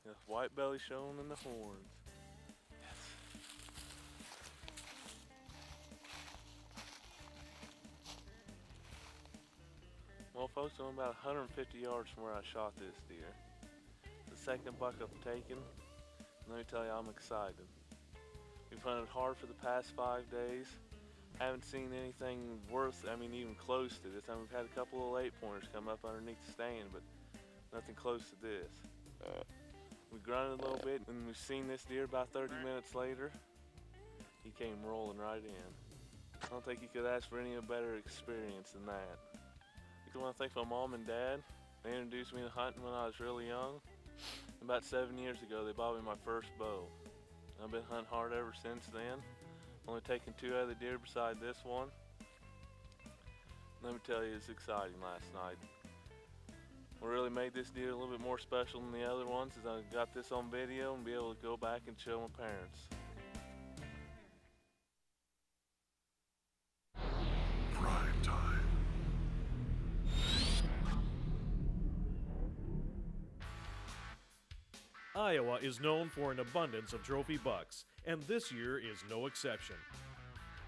The white belly showing in the horns. Well, folks, I'm about 150 yards from where I shot this deer. It's second buck I've taken. Let me tell you, I'm excited. We've hunted hard for the past 5 days. Haven't seen anything worth, even close to this. We've had a couple of 8-pointers come up underneath the stand, but nothing close to this. We grunted a little bit, and we've seen this deer about 30 minutes later. He came rolling right in. I don't think you could ask for any better experience than that. I want to thank my mom and dad. They introduced me to hunting when I was really young. About 7 years ago, they bought me my first bow. I've been hunting hard ever since then. Only taken 2 other deer beside this one. Let me tell you, it's exciting last night. What really made this deer a little bit more special than the other ones is I got this on video and be able to go back and show my parents. Prime time. Iowa is known for an abundance of trophy bucks, and this year is no exception.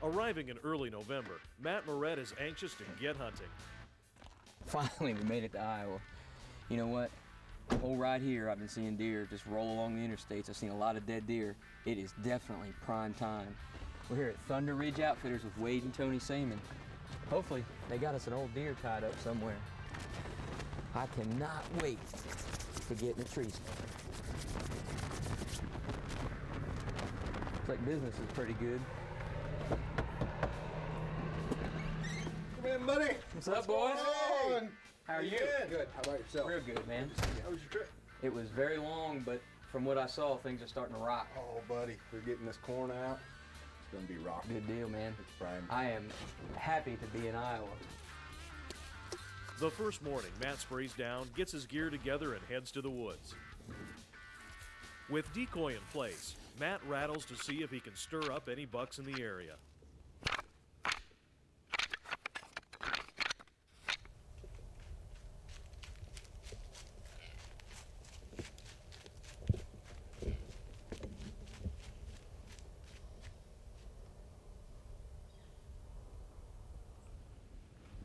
Arriving in early November, Matt Moret is anxious to get hunting. Finally, we made it to Iowa. You know what? The whole ride here, I've been seeing deer just roll along the interstates. I've seen a lot of dead deer. It is definitely prime time. We're here at Thunder Ridge Outfitters with Wade and Tony Seaman. Hopefully, they got us an old deer tied up somewhere. I cannot wait to get in the tree stand. Looks like business is pretty good. Come in, buddy. What's up, boys? Hey. How are you? Good. How about yourself? Real good, man. How was your trip? It was very long, but from what I saw, things are starting to rock. Oh, buddy, they're getting this corn out. It's gonna be rocking. Good deal, man. It's prime. I am happy to be in Iowa. The first morning, Matt sprays down, gets his gear together, and heads to the woods. With decoy in place, Matt rattles to see if he can stir up any bucks in the area.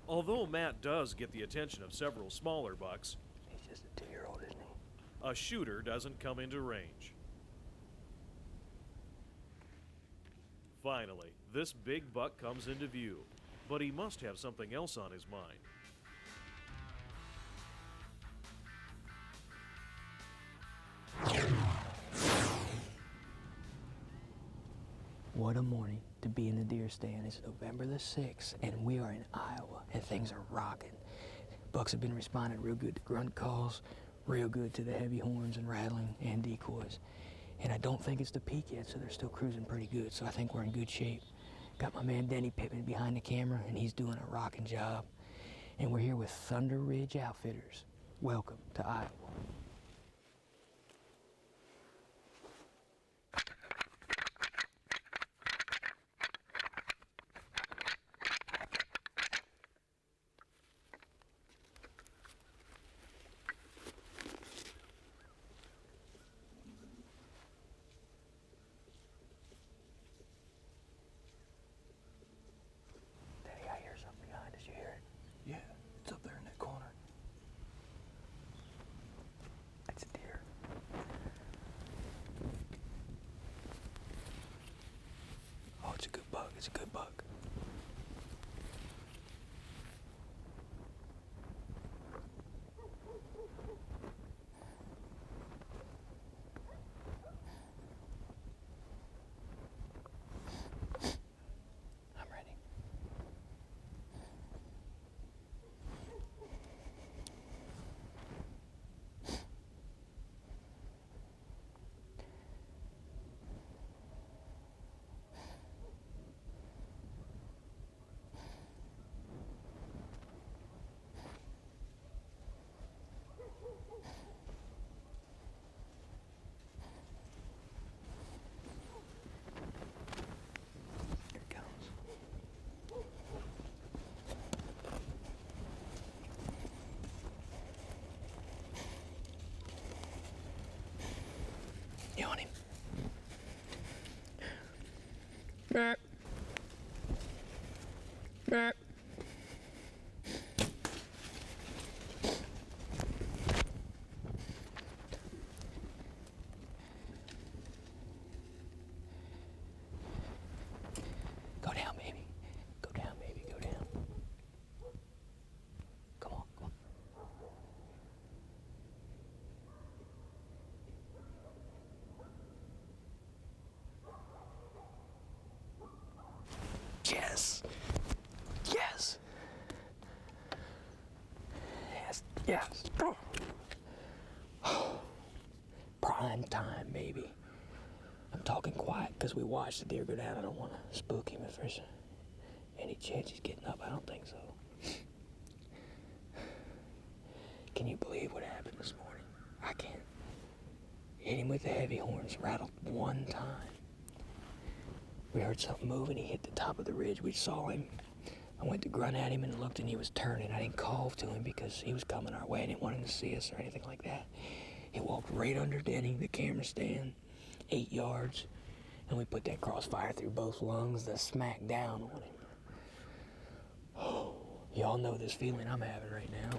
Although Matt does get the attention of several smaller bucks, he's just a 2-year-old, isn't he? A shooter doesn't come into range. Finally, this big buck comes into view, but he must have something else on his mind. What a morning to be in the deer stand. It's November the 6th, and we are in Iowa, and things are rocking. Bucks have been responding real good to grunt calls, real good to the heavy horns and rattling and decoys. And I don't think it's the peak yet, so they're still cruising pretty good, so I think we're in good shape. Got my man Denny Pittman behind the camera, and he's doing a rocking job. And we're here with Thunder Ridge Outfitters. Welcome to Iowa. It's a good buck. I'm ready. You on him? Burp. Burp. Yes. Prime time, baby. I'm talking quiet because we watched the deer go down. I don't want to spook him if there's any chance he's getting up. I don't think so. Can you believe what happened this morning? I can't. Hit him with the heavy horns, rattled one time. We heard something moving. He hit the top of the ridge. We saw him. I went to grunt at him and looked, and he was turning. I didn't call to him because he was coming our way. I didn't want him to see us or anything like that. He walked right under Denny, the camera stand, 8 yards, and we put that crossfire through both lungs, the smack down on him. Oh, y'all know this feeling I'm having right now.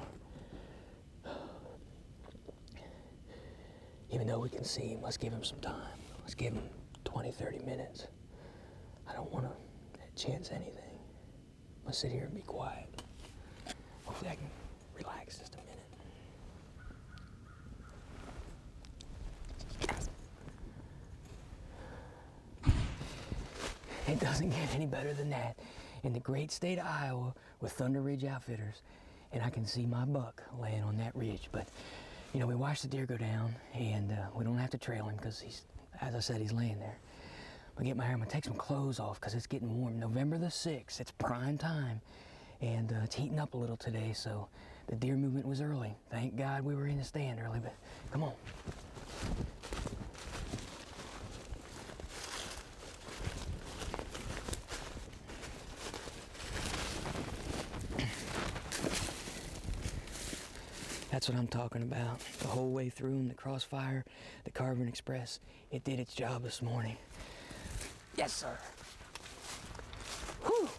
Even though we can see him, let's give him some time. Let's give him 20, 30 minutes. I don't want to chance anything. I'm gonna sit here and be quiet. Hopefully I can relax just a minute. It doesn't get any better than that. In the great state of Iowa with Thunder Ridge Outfitters, and I can see my buck laying on that ridge. But, you know, we watched the deer go down, and we don't have to trail him because he's, as I said, he's laying there. I'm gonna get my hair, I'm gonna take some clothes off because it's getting warm. November the 6th, it's prime time, and it's heating up a little today, so the deer movement was early. Thank God we were in the stand early, but come on. That's what I'm talking about. The whole way through them, the crossfire, the Carbon Express, it did its job this morning. Yes, sir. Whew.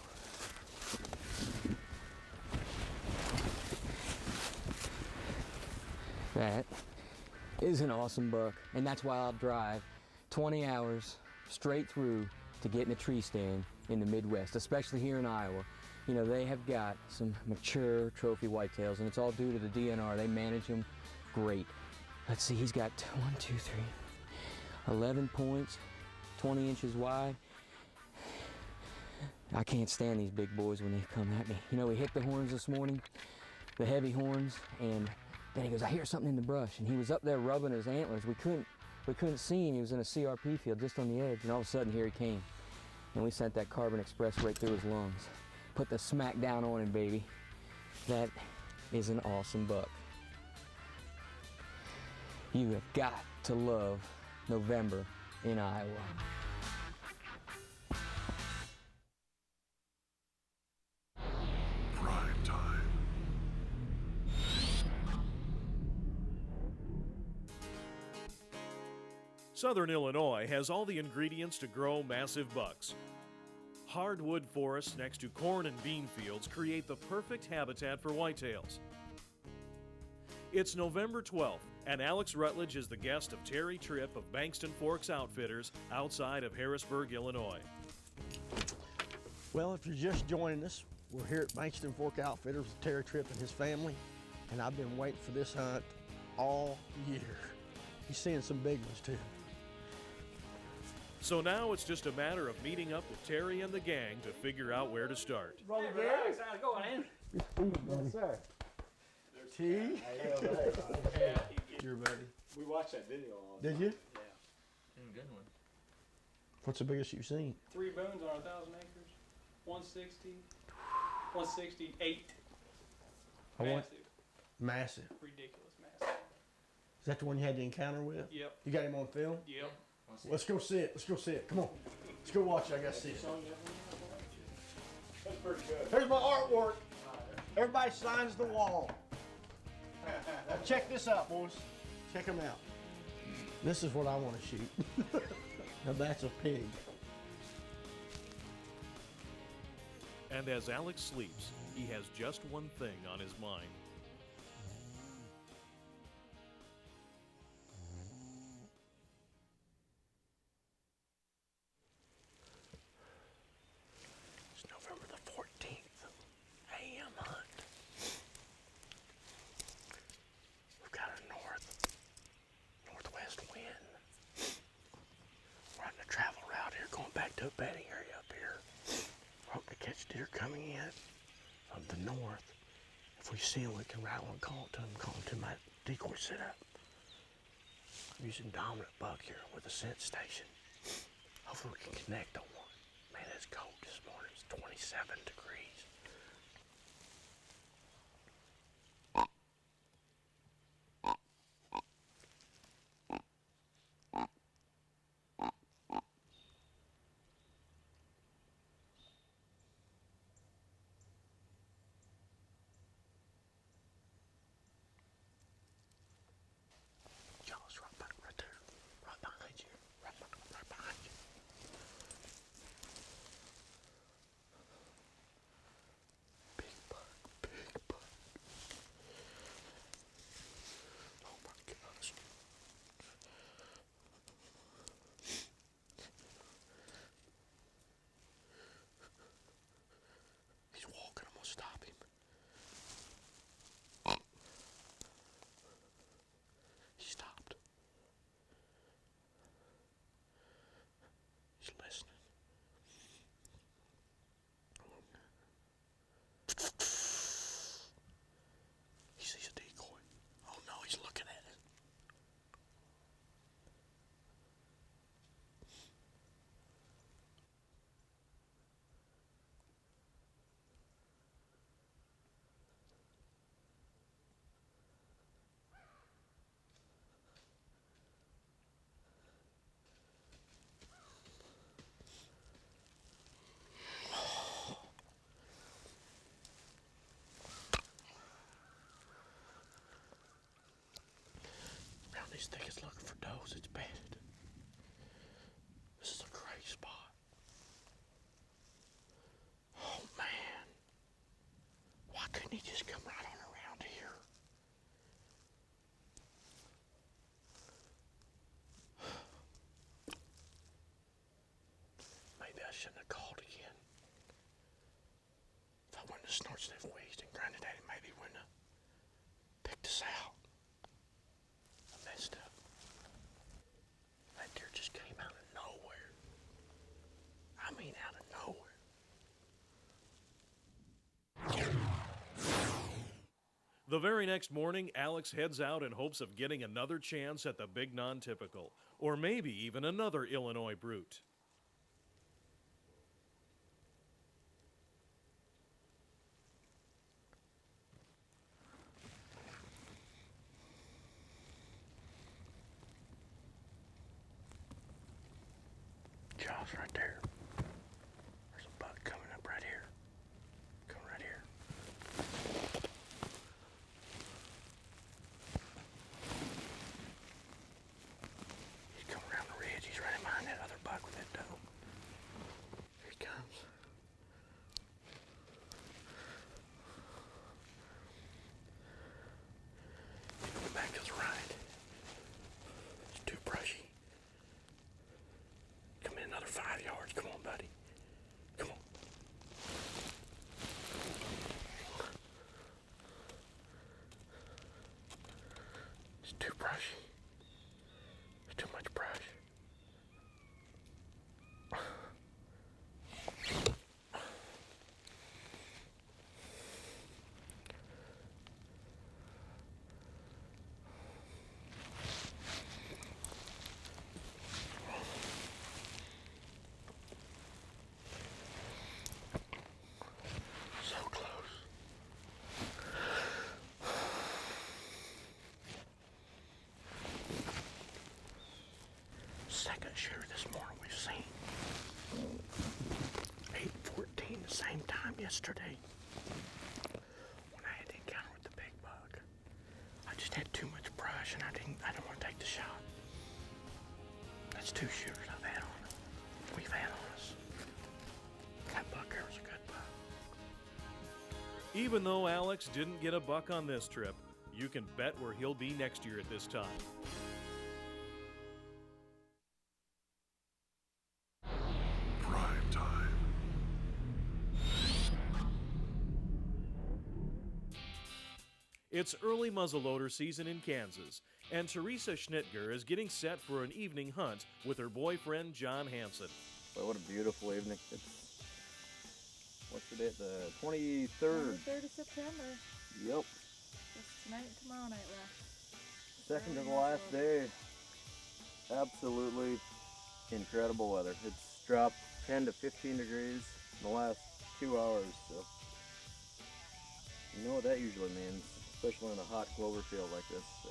That is an awesome buck, and that's why I'll drive 20 hours straight through to get in a tree stand in the Midwest, especially here in Iowa. You know, they have got some mature trophy whitetails, and it's all due to the DNR. They manage them great. Let's see, he's got 11 points, 20 inches wide. I can't stand these big boys when they come at me. You know, we hit the horns this morning, the heavy horns, and then he goes, I hear something in the brush. And he was up there rubbing his antlers. We couldn't see him. He was in a CRP field just on the edge, and all of a sudden here he came. And we sent that Carbon Express right through his lungs. Put the smack down on him, baby. That is an awesome buck. You have got to love November in Iowa. Prime time. Southern Illinois has all the ingredients to grow massive bucks. Hardwood forests next to corn and bean fields create the perfect habitat for whitetails. It's November 12th, and Alex Rutledge is the guest of Terry Tripp of Bankston Forks Outfitters outside of Harrisburg, Illinois. Well, if you're just joining us, we're here at Bankston Fork Outfitters with Terry Tripp and his family, and I've been waiting for this hunt all year. He's seeing some big ones too. So now it's just a matter of meeting up with Terry and the gang to figure out where to start. Brother Alex, how's it going, man? Yes, sir. T. Your buddy. We watched that video all the Did time. you? Yeah. Good one. What's the biggest you've seen? 3 boons on 1,000 acres. 160. 168. Massive. Massive. Ridiculous massive. Is that the one you had the encounter with? Yep. You got him on film? Yep. Let's go see it. Let's go see it. Come on. Let's go watch it. I gotta see it. That's pretty good. Here's my artwork. Everybody signs the wall. Now check this out, boys. Check them out. This is what I want to shoot. Now that's a pig. And as Alex sleeps, he has just one thing on his mind. It's November the 14th, AM hunt. We've got a northwest wind. We're on the travel route here, going back to a bedding area up here. We're hoping to catch deer coming in from the north. If we see him, we can rattle and call it to my decoy setup. I'm using dominant buck here with a scent station. Hopefully we can connect on one. Man, it's cold this morning. It's 27 degrees. Jaws right there, right behind you, right behind you. Big buck. Oh my gosh. He's walking, I'm gonna stop him. He stopped. He's listening. He sees a decoy. Oh no, he's looking at it. Around these thickets looking for does, it's bedded. This is a great spot. Oh man. Why couldn't he just come right on around here? Maybe I shouldn't have called again. If I wouldn't have snort sniff wheezed and grinded at him, maybe he wouldn't have picked us out. I messed up. That deer just came out of nowhere. I mean out of nowhere. The very next morning, Alex heads out in hopes of getting another chance at the big non-typical, or maybe even another Illinois brute. Jaws right there. There's a buck coming up right here. Coming right here. He's coming around the ridge. He's right behind that other buck with that doe. Here he comes. He's going back to the right. It's too brushy. Come in another 5 yards. Come on, buddy. Come on. It's too brushy. There's too much brush. So close. Second shooter this morning we've seen. 8:14, the same time yesterday. When I had the encounter with the big buck. I just had too much brush and I didn't want to take the shot. That's 2 shooters we've had on us. That buck there was a good buck. Even though Alex didn't get a buck on this trip, you can bet where he'll be next year at this time. Prime time. It's early muzzleloader season in Kansas, and Teresa Schnitger is getting set for an evening hunt with her boyfriend John Hansen. But what a beautiful evening. What's today? The 23rd. 23rd of September. Yep. Just tonight and tomorrow night left. Second to the last day. Absolutely incredible weather. It's dropped 10 to 15 degrees in the last 2 hours, so you know what that usually means, especially in a hot clover field like this. So.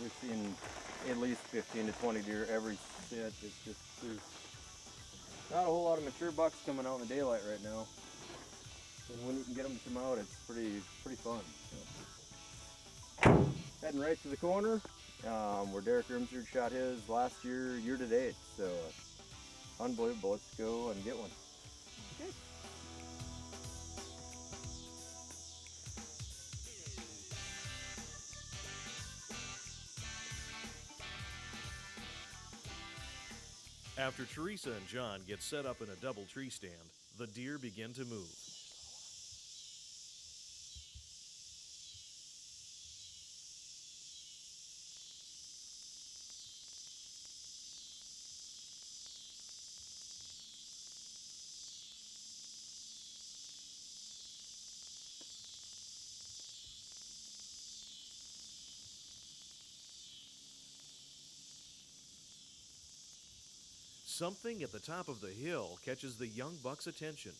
We've seen at least 15 to 20 deer every sit. It's just, there's not a whole lot of mature bucks coming out in the daylight right now. And when you can get them to come out, it's pretty fun. So. Heading right to the corner, where Derek Grimsrud shot his last year to date. So unbelievable. Let's go and get one. Good. After Teresa and John get set up in a double tree stand, the deer begin to move. Something at the top of the hill catches the young buck's attention.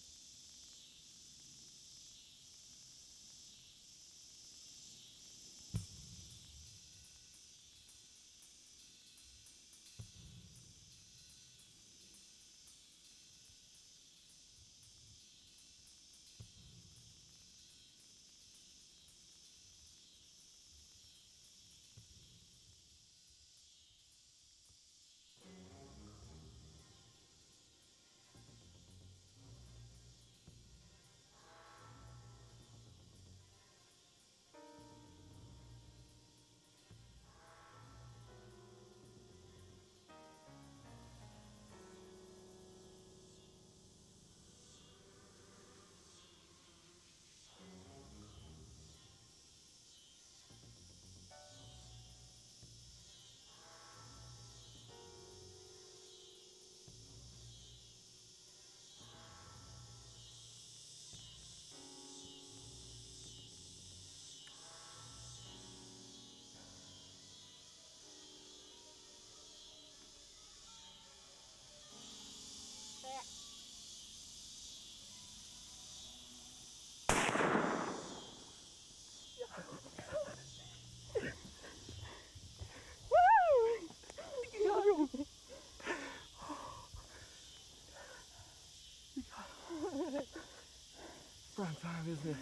Prime time, isn't it?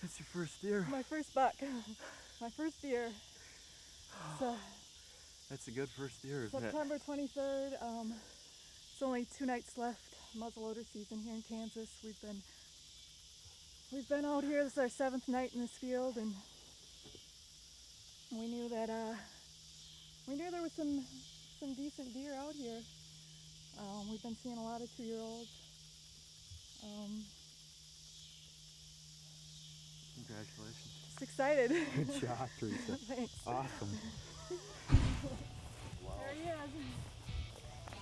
That's your first deer. My first buck. My first deer. So, That's a good first deer, isn't September 23rd. It's only 2 nights left. Muzzleloader season here in Kansas. We've been out here. This is our 7th night in this field, and we knew that there was some decent deer out here. We've been seeing a lot of 2-year-olds. Congratulations. Just excited. Good shot, Teresa. Thanks. Awesome. There he is.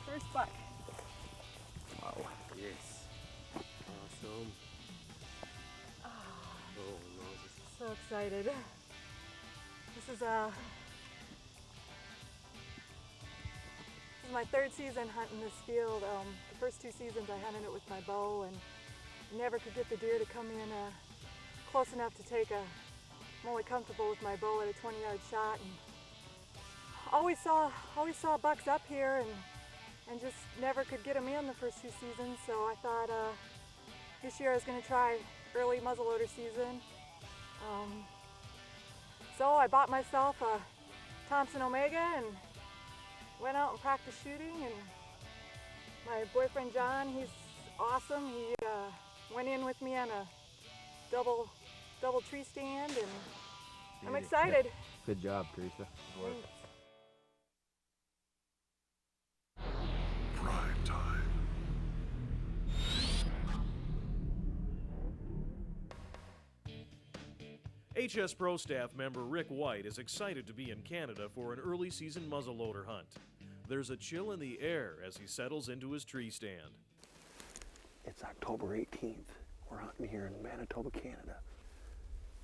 First buck. Wow. Yes. Awesome. Oh, Moses. So excited. This is my 3rd season hunting this field. The first 2 seasons I hunted it with my bow and never could get the deer to come in close enough to take I'm only comfortable with my bow at a 20-yard shot, and always saw bucks up here and just never could get them in the first 2 seasons. So I thought this year I was going to try early muzzleloader season. So I bought myself a Thompson Omega and went out and practiced shooting, and my boyfriend John, he's awesome. He went in with me on a double tree stand, and I'm excited. Good job, Teresa. Thanks. Prime time. HS Pro staff member Rick White is excited to be in Canada for an early season muzzleloader hunt. There's a chill in the air as he settles into his tree stand. It's October 18th. We're hunting here in Manitoba, Canada.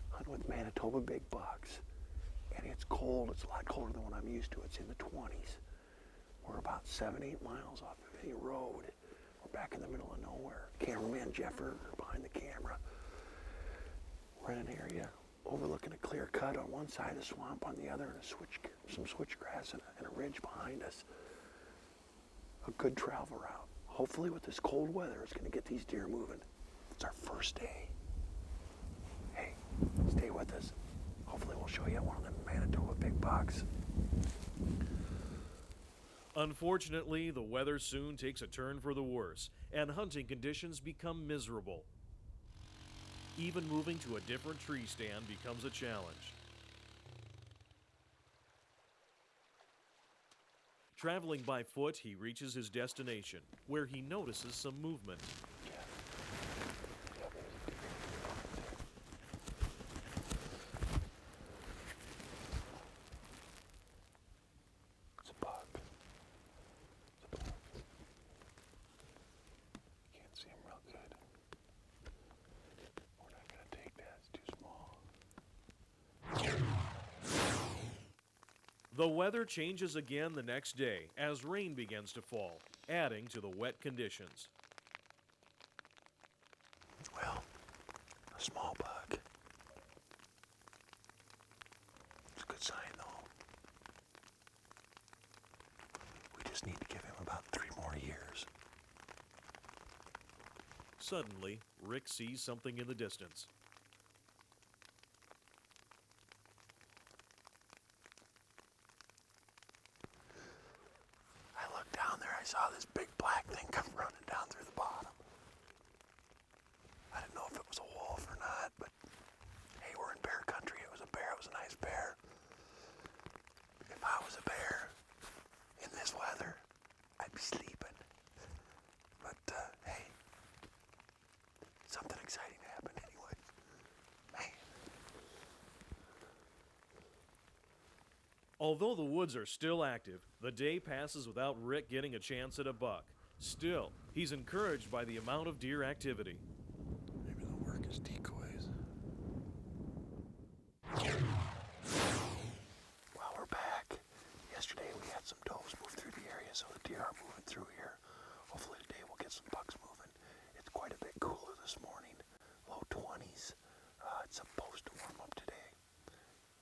Hunting with Manitoba big bucks. And it's cold. It's a lot colder than what I'm used to. It's in the 20s. We're about 7-8 miles off of any road. We're back in the middle of nowhere. Cameraman Jeffer behind the camera. We're in an area overlooking a clear cut on one side of the swamp, on the other, and some switchgrass and a ridge behind us. A good travel route. Hopefully with this cold weather, it's going to get these deer moving. It's our first day. Hey, stay with us. Hopefully we'll show you one of them Manitoba big bucks. Unfortunately, the weather soon takes a turn for the worse, and hunting conditions become miserable. Even moving to a different tree stand becomes a challenge. Traveling by foot, he reaches his destination, where he notices some movement. It's a buck. Can't see him real good. We're not going to take that. It's too small. The weather changes again the next day as rain begins to fall, adding to the wet conditions. Well, a small buck. It's a good sign, though. We just need to give him about 3 more years. Suddenly, Rick sees something in the distance. I looked down there, I saw this big black thing come running down through the bottom. I didn't know if it was a wolf or not, but hey, we're in bear country. It was a bear, it was a nice bear. If I was a bear in this weather, I'd be sleeping. But hey, something exciting happened anyway. Man. Although the woods are still active, the day passes without Rick getting a chance at a buck. Still, he's encouraged by the amount of deer activity. Maybe they'll work as decoys. Well, we're back. Yesterday we had some does move through the area, so the deer are moving through here. Hopefully today we'll get some bucks moving. It's quite a bit cooler this morning, low 20s. It's supposed to warm up today.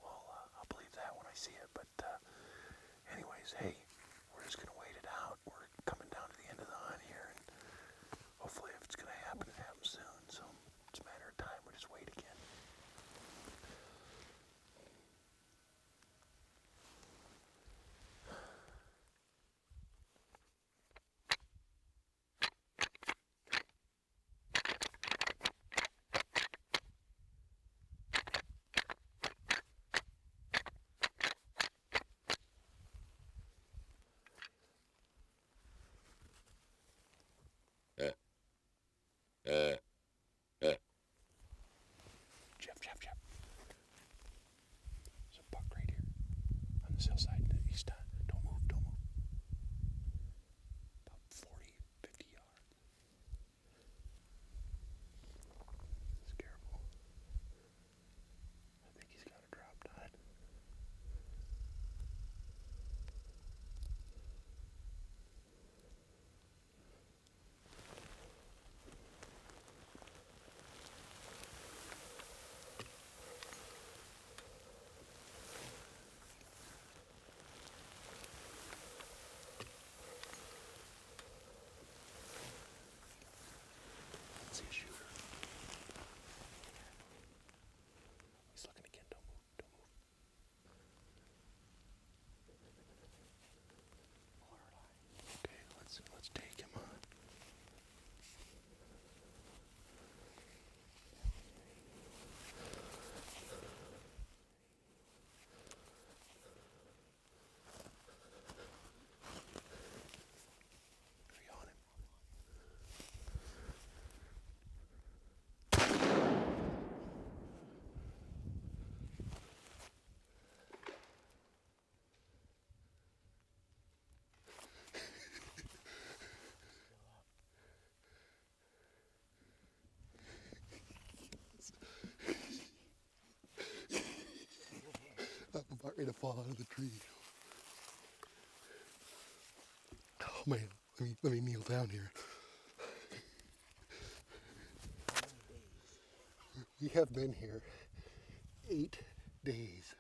Well, I'll believe that when I see it. But anyways, hey, we're just gonna wait it out. We're coming down to the end of the hunt here, and hopefully if it's gonna happen, it happens soon. So it's a matter of time. We just wait again. to fall out of the tree. Oh man, let me kneel down here. We have been here 8 days.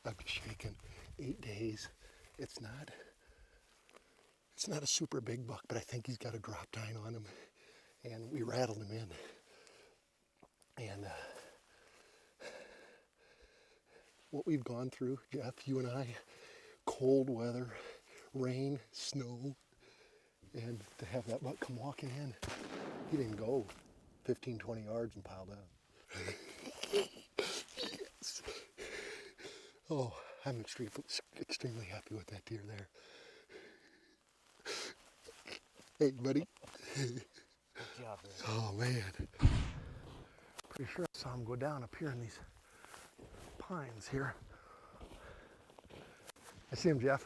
I'm shaking. 8 days. It's not a super big buck, but I think he's got a drop tine on him, and we rattled him in. And what we've gone through, Jeff, you and I, cold weather, rain, snow, and to have that buck come walking in, he didn't go 15, 20 yards and piled up. Yes. Oh, I'm extremely happy with that deer there. Hey, buddy. Good job, man. Oh, man. Pretty sure I saw him go down up here in these pines here. I see him, Jeff.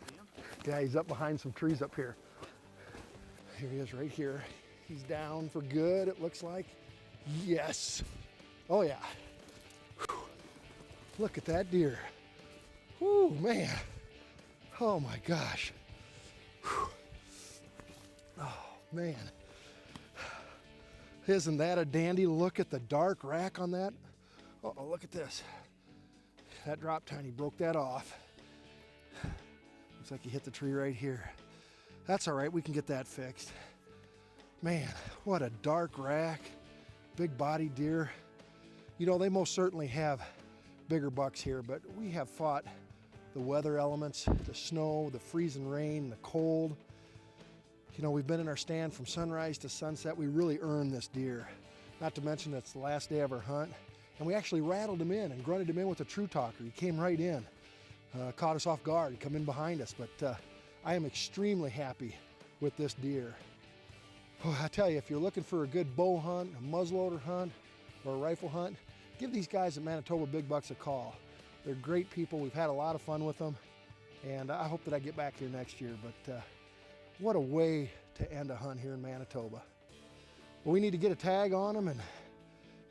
See him? Yeah, he's up behind some trees up here. Here he is right here. He's down for good, it looks like. Yes. Oh, yeah. Whew. Look at that deer. Whew, man. Oh, my gosh. Whew. Oh, man. Isn't that a dandy? Look at the dark rack on that. Uh-oh, look at this. That drop tine, he broke that off. Looks like he hit the tree right here. That's all right, we can get that fixed. Man, what a dark rack. Big body deer. You know, they most certainly have bigger bucks here, but we have fought the weather elements, the snow, the freezing rain, the cold. You know, we've been in our stand from sunrise to sunset. We really earned this deer. Not to mention it's the last day of our hunt. And we actually rattled him in and grunted him in with a true talker. He came right in, caught us off guard, he come in behind us. But I am extremely happy with this deer. Oh, I tell you, if you're looking for a good bow hunt, a muzzleloader hunt, or a rifle hunt, give these guys at Manitoba Big Bucks a call. They're great people. We've had a lot of fun with them. And I hope that I get back here next year. But what a way to end a hunt here in Manitoba. Well, we need to get a tag on them, and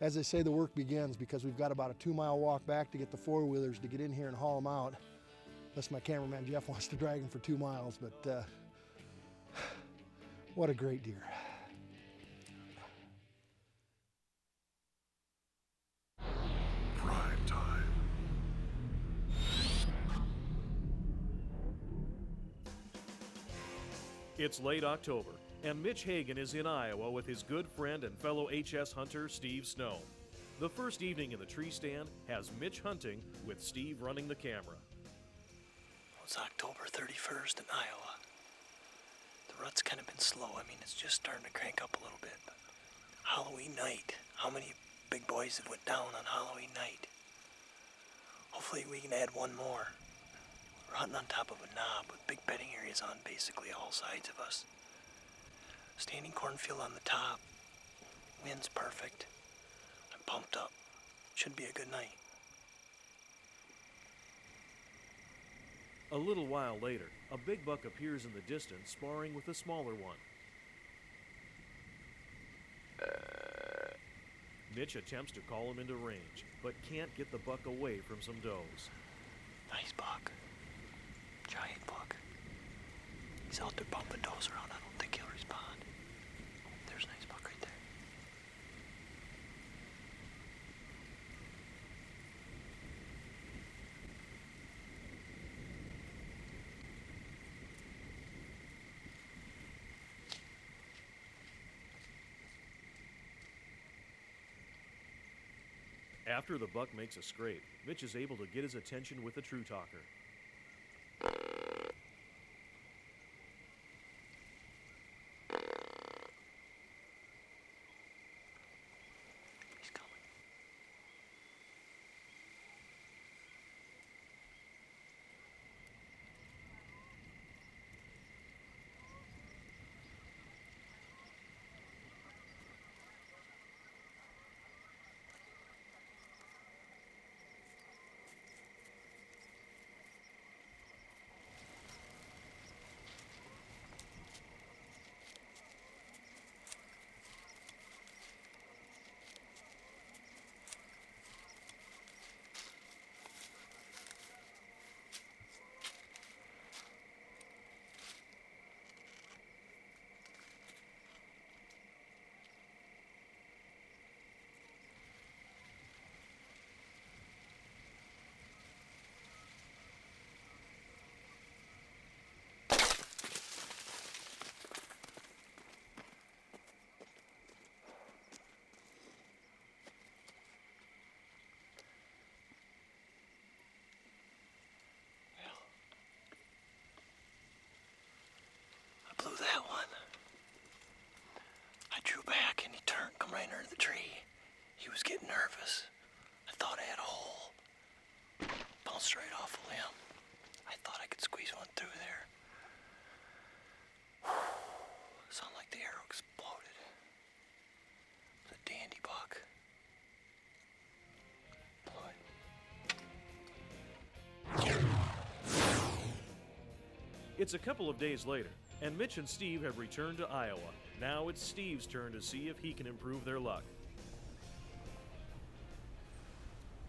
as they say, the work begins, because we've got about a 2-mile walk back to get the four-wheelers to get in here and haul them out. Unless my cameraman Jeff wants to drag them for 2 miles, but what a great deer. Prime time. It's late October, and Mitch Hagan is in Iowa with his good friend and fellow HS hunter Steve Snow. The first evening in the tree stand has Mitch hunting with Steve running the camera. It's October 31st in Iowa. The rut's kind of been slow. I mean, it's just starting to crank up a little bit. But Halloween night, how many big boys have went down on Halloween night? Hopefully we can add one more. We're hunting on top of a knob with big bedding areas on basically all sides of us. Standing cornfield on the top. Wind's perfect. I'm pumped up. Should be a good night. A little while later, a big buck appears in the distance sparring with a smaller one. Mitch attempts to call him into range, but can't get the buck away from some does. Nice buck. Giant buck. He's out there bumping does around. I don't think he'll respond. There's a nice buck right there. After the buck makes a scrape, Mitch is able to get his attention with a true talker. He's coming. beautiful limb. I thought I could squeeze one through there. Sounded like the arrow exploded. It was a dandy buck. It's a couple of days later, and Mitch and Steve have returned to Iowa. Now it's Steve's turn to see if he can improve their luck.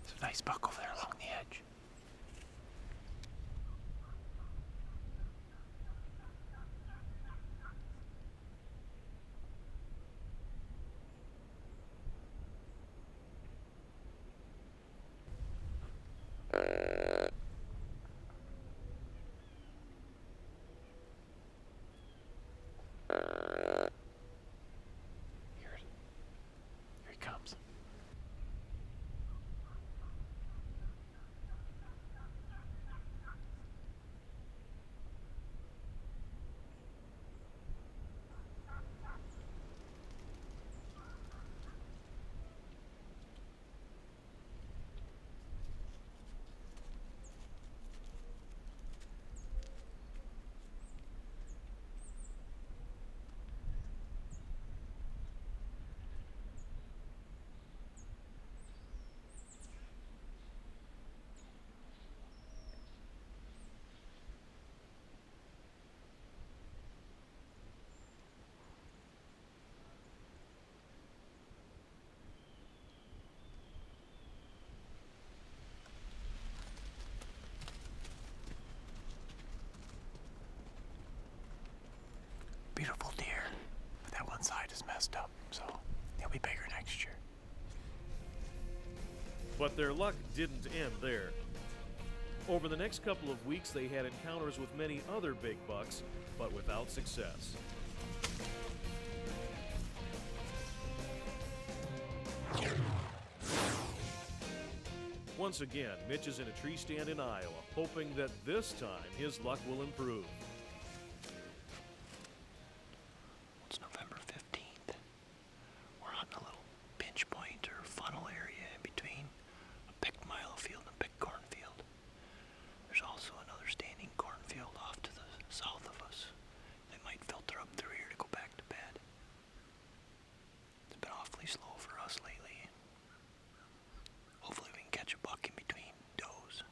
It's a nice buck over there along the edge. Here he comes. Beautiful deer, but that one side is messed up, so he'll be bigger next year. But their luck didn't end there. Over the next couple of weeks, they had encounters with many other big bucks, but without success. Once again, Mitch is in a tree stand in Iowa, hoping that this time his luck will improve. It's November 15th. We're hunting a little pinch point or funnel area in between a picked milo field and a picked cornfield. There's also another standing cornfield off to the south of us. They might filter up through here to go back to bed. It's been awfully slow for us lately. Hopefully we can catch a buck in between does.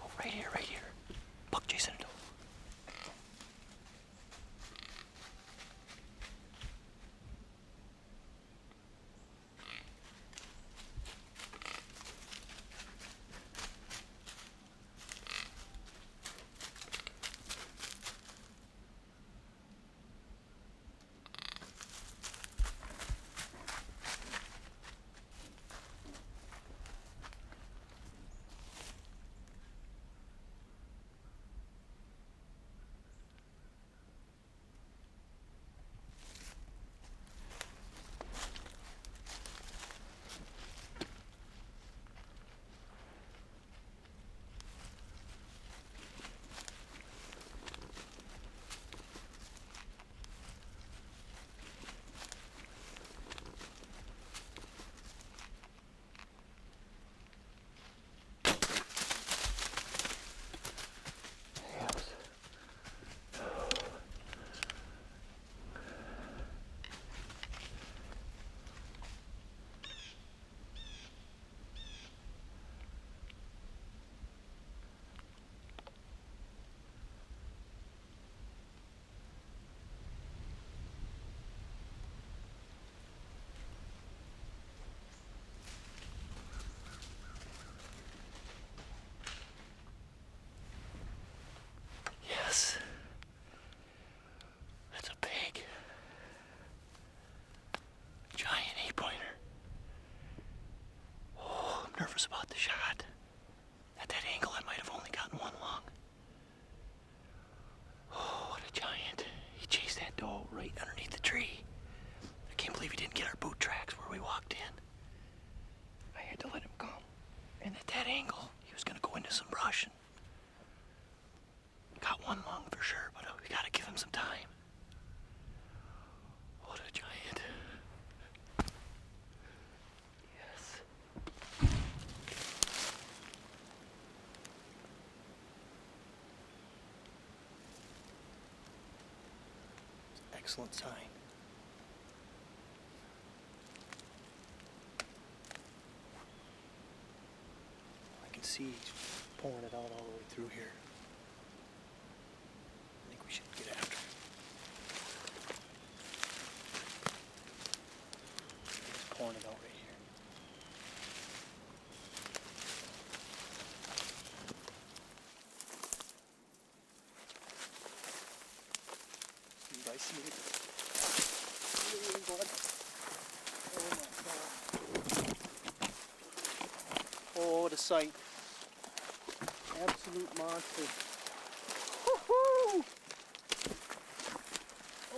Oh, right here, right here. Buck chasing a doe. Yes. That's a big, giant 8-pointer. Oh, I'm nervous about the shot. At that angle, I might have only gotten one lung. Oh, what a giant. He chased that doe right underneath the tree. I can't believe he didn't get our boot tracks where we walked in. I had to let him come. And at that angle, he was going to go into some brush and got one lung for sure, but we gotta give him some time. excellent sign. I can see he's pouring it out all the way through here. I think we should get after him. He's pouring it out right here. I see it. Oh my God. Oh, what a sight. Absolute monster. Woohoo!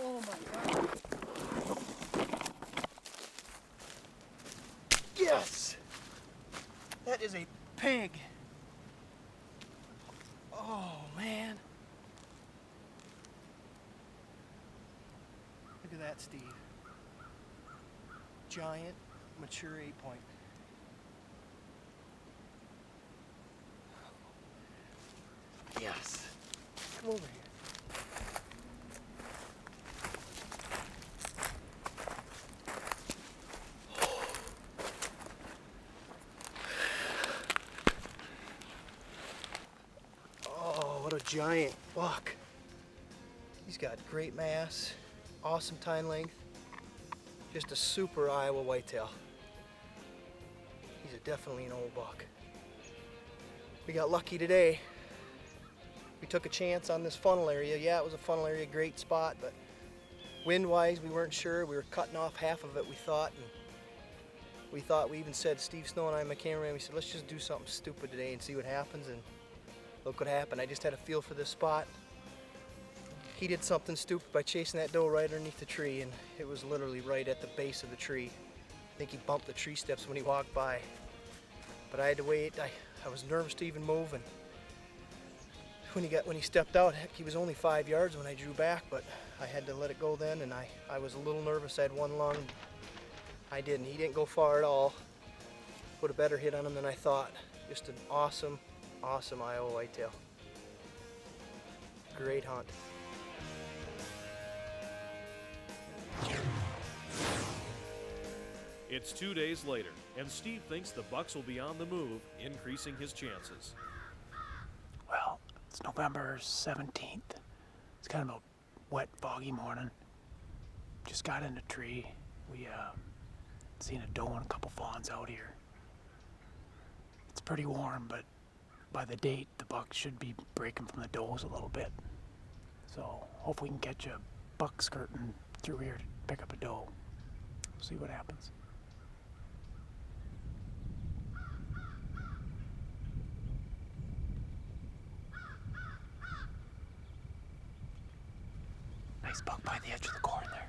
Oh my God. Yes! That is a pig. Oh man. Look at that, Steve. Giant, mature 8-point. Yes. Come over here. Oh, what a giant buck. He's got great mass, awesome tine length, just a super Iowa whitetail. He's definitely an old buck. We got lucky today. We took a chance on this funnel area. Yeah, it was a funnel area, great spot, but wind-wise, we weren't sure. We were cutting off half of it, we thought, and we even said, Steve Snow and I, my cameraman, we said, let's just do something stupid today and see what happens, and look what happened. I just had a feel for this spot. He did something stupid by chasing that doe right underneath the tree, and it was literally right at the base of the tree. I think he bumped the tree steps when he walked by. But I had to wait. I was nervous to even move, and when he stepped out, heck, he was only 5 yards when I drew back, but I had to let it go then, and I was a little nervous. I had one lung. I didn't. He didn't go far at all. Put a better hit on him than I thought. Just an awesome, awesome Iowa whitetail. Great hunt. It's 2 days later, and Steve thinks the bucks will be on the move, increasing his chances. Well, it's November 17th. It's kind of a wet, foggy morning. Just got in the tree. We seen a doe and a couple fawns out here. It's pretty warm, but by the date, the bucks should be breaking from the does a little bit. So hopefully we can catch a buck skirting through here to pick up a doe. We'll see what happens. Nice buck by the edge of the corn there.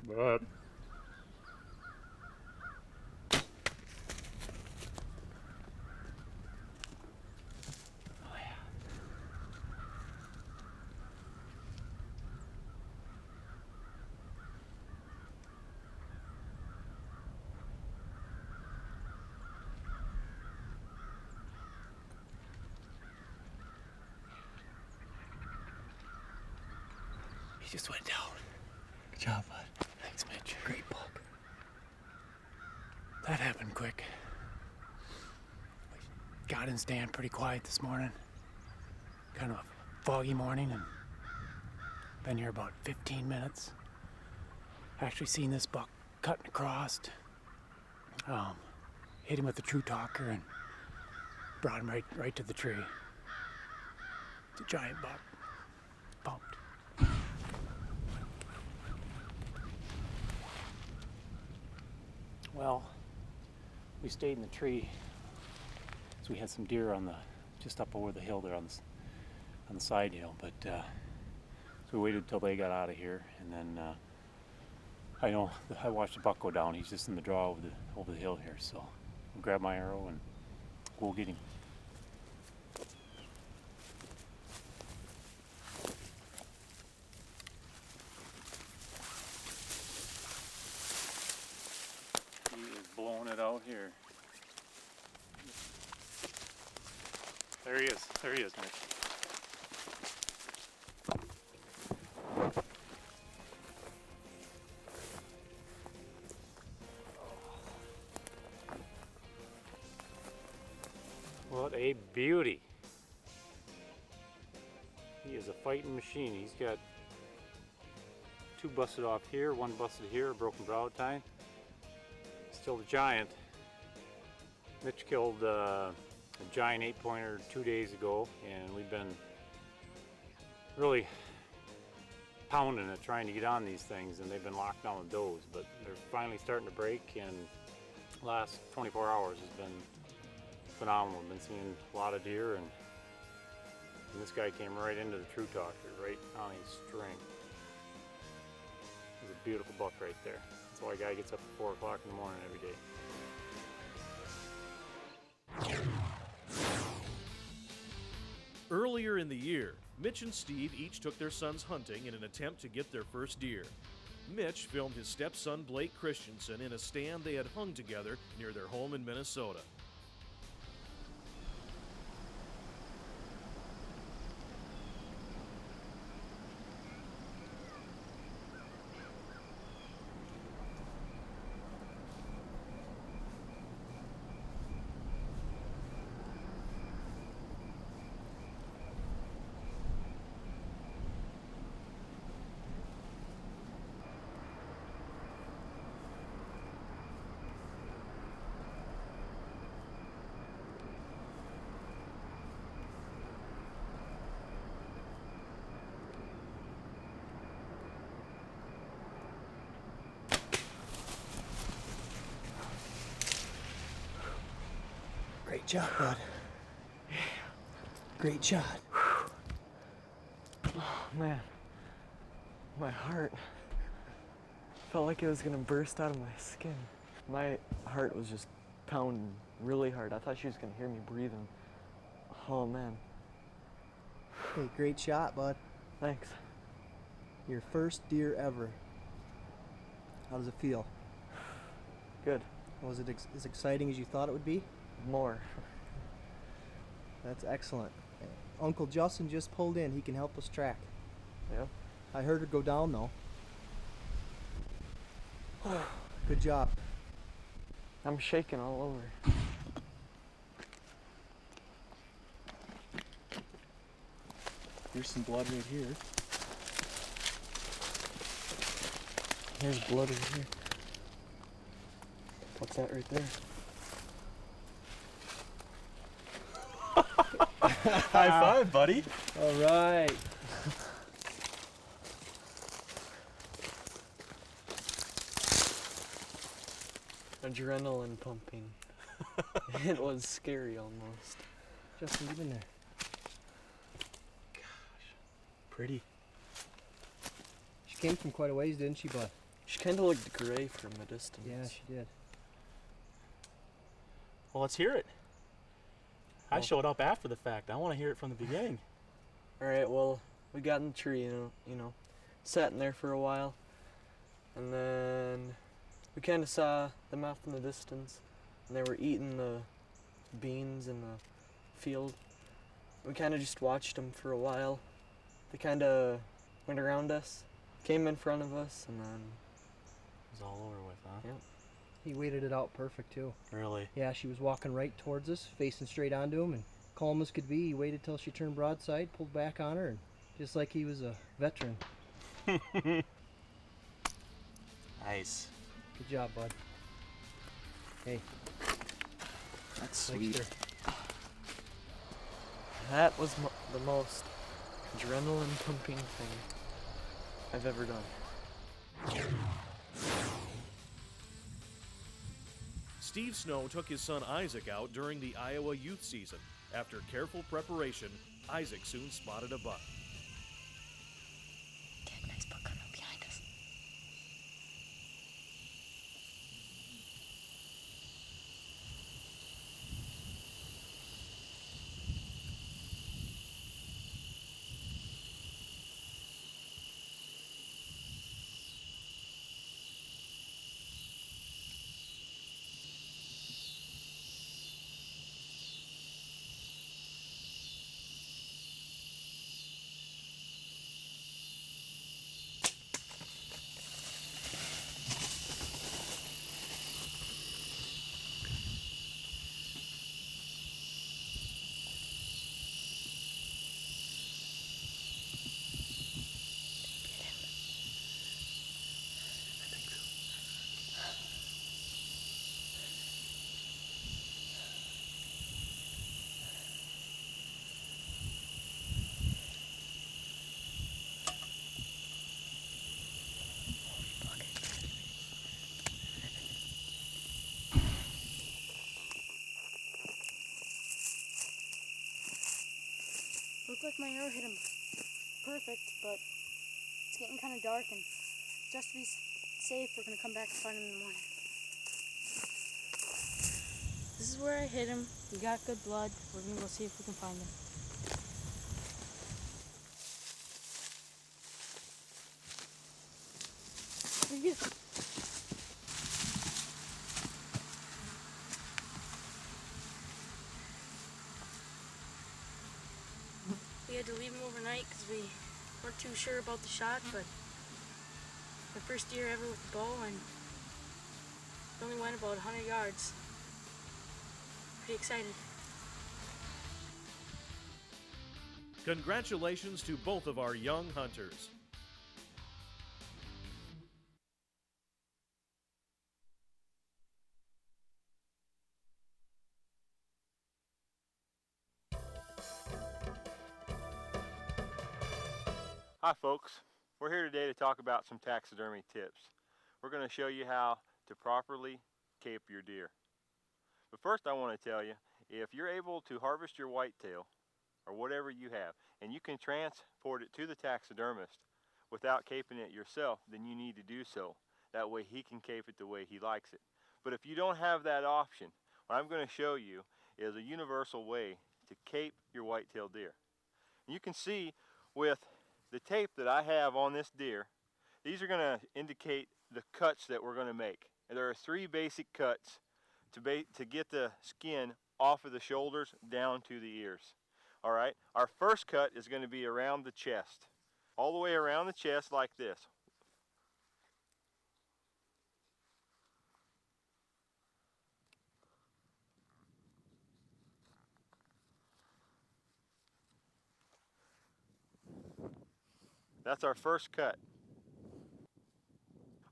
But He just went down. Good job, bud. Thanks, Mitch. Great buck. That happened quick. We got in stand pretty quiet this morning. Kind of a foggy morning, and been here about 15 minutes. Actually seen this buck cutting across. Hit him with the True Talker and brought him right to the tree. It's a giant buck. Pumped. Well, we stayed in the tree, so we had some deer on just up over the hill there on the side hill. But so we waited till they got out of here, and then I watched the buck go down. He's just in the draw over the hill here, so I'll grab my arrow and we'll get him. He is blowing it out here. There he is. There he is, Mitch. What a beauty. He is a fighting machine. He's got 2 busted off here, 1 busted here, a broken brow tine. Still a giant. Mitch killed a giant 8-pointer 2 days ago, and we've been really pounding it, trying to get on these things, and they've been locked down with does, but they're finally starting to break, and the last 24 hours has been phenomenal. I've been seeing a lot of deer, and this guy came right into the True Talker, right on his string. He's a beautiful buck right there. That's why a guy gets up at 4 o'clock in the morning every day. Earlier in the year, Mitch and Steve each took their sons hunting in an attempt to get their first deer. Mitch filmed his stepson Blake Christensen in a stand they had hung together near their home in Minnesota. Great job, bud. Great shot. Oh, man. My heart felt like it was gonna burst out of my skin. My heart was just pounding really hard. I thought she was gonna hear me breathing. Oh, man. Hey, great shot, bud. Thanks. Your first deer ever. How does it feel? Good. Was it as exciting as you thought it would be? More. That's excellent. Uncle Justin just pulled in. He can help us track. Yep. I heard her go down, though. Good job. I'm shaking all over. Here's some blood right here. Here's blood right here. What's that right there? High five, buddy. All right. Adrenaline pumping. It was scary almost. Justin, get in there. Pretty. She came from quite a ways, didn't she, bud? She kind of looked gray from a distance. Yeah, she did. Well, let's hear it. I Well- showed up after the fact. I want to hear it from the beginning. All right, well, we got in the tree, you know, sat in there for a while, and then we kind of saw them off in the distance, and they were eating the beans in the field. We kind of just watched them for a while. They kind of went around us, came in front of us, and then It was all over with, huh? Yep. He waited it out perfect too. Really? Yeah, she was walking right towards us, facing straight onto him, and calm as could be, he waited till she turned broadside, pulled back on her, and just like he was a veteran. Nice. Good job, bud. Hey. That's Thanks, sweet. sir. That was the most adrenaline pumping thing I've ever done. Steve Snow took his son Isaac out during the Iowa youth season. After careful preparation, Isaac soon spotted a buck. Nice buck coming behind us. Looked like my arrow hit him perfect, but it's getting kind of dark, and just to be safe, we're gonna come back and find him in the morning. This is where I hit him. We got good blood. We're gonna go see if we can find him. Where'd you go? We had to leave him overnight because we weren't too sure about the shot, but my first deer ever with the bow, and it only went about 100 yards. Pretty excited. Congratulations to both of our young hunters. Hi folks, we're here today to talk about some taxidermy tips. We're going to show you how to properly cape your deer. But first I want to tell you, if you're able to harvest your whitetail, or whatever you have, and you can transport it to the taxidermist without caping it yourself, then you need to do so. That way he can cape it the way he likes it. But if you don't have that option, what I'm going to show you is a universal way to cape your whitetail deer. And you can see with the tape that I have on this deer, these are going to indicate the cuts that we're going to make. And there are 3 basic cuts to get the skin off of the shoulders down to the ears. All right, our first cut is going to be around the chest, all the way around the chest like this. That's our first cut.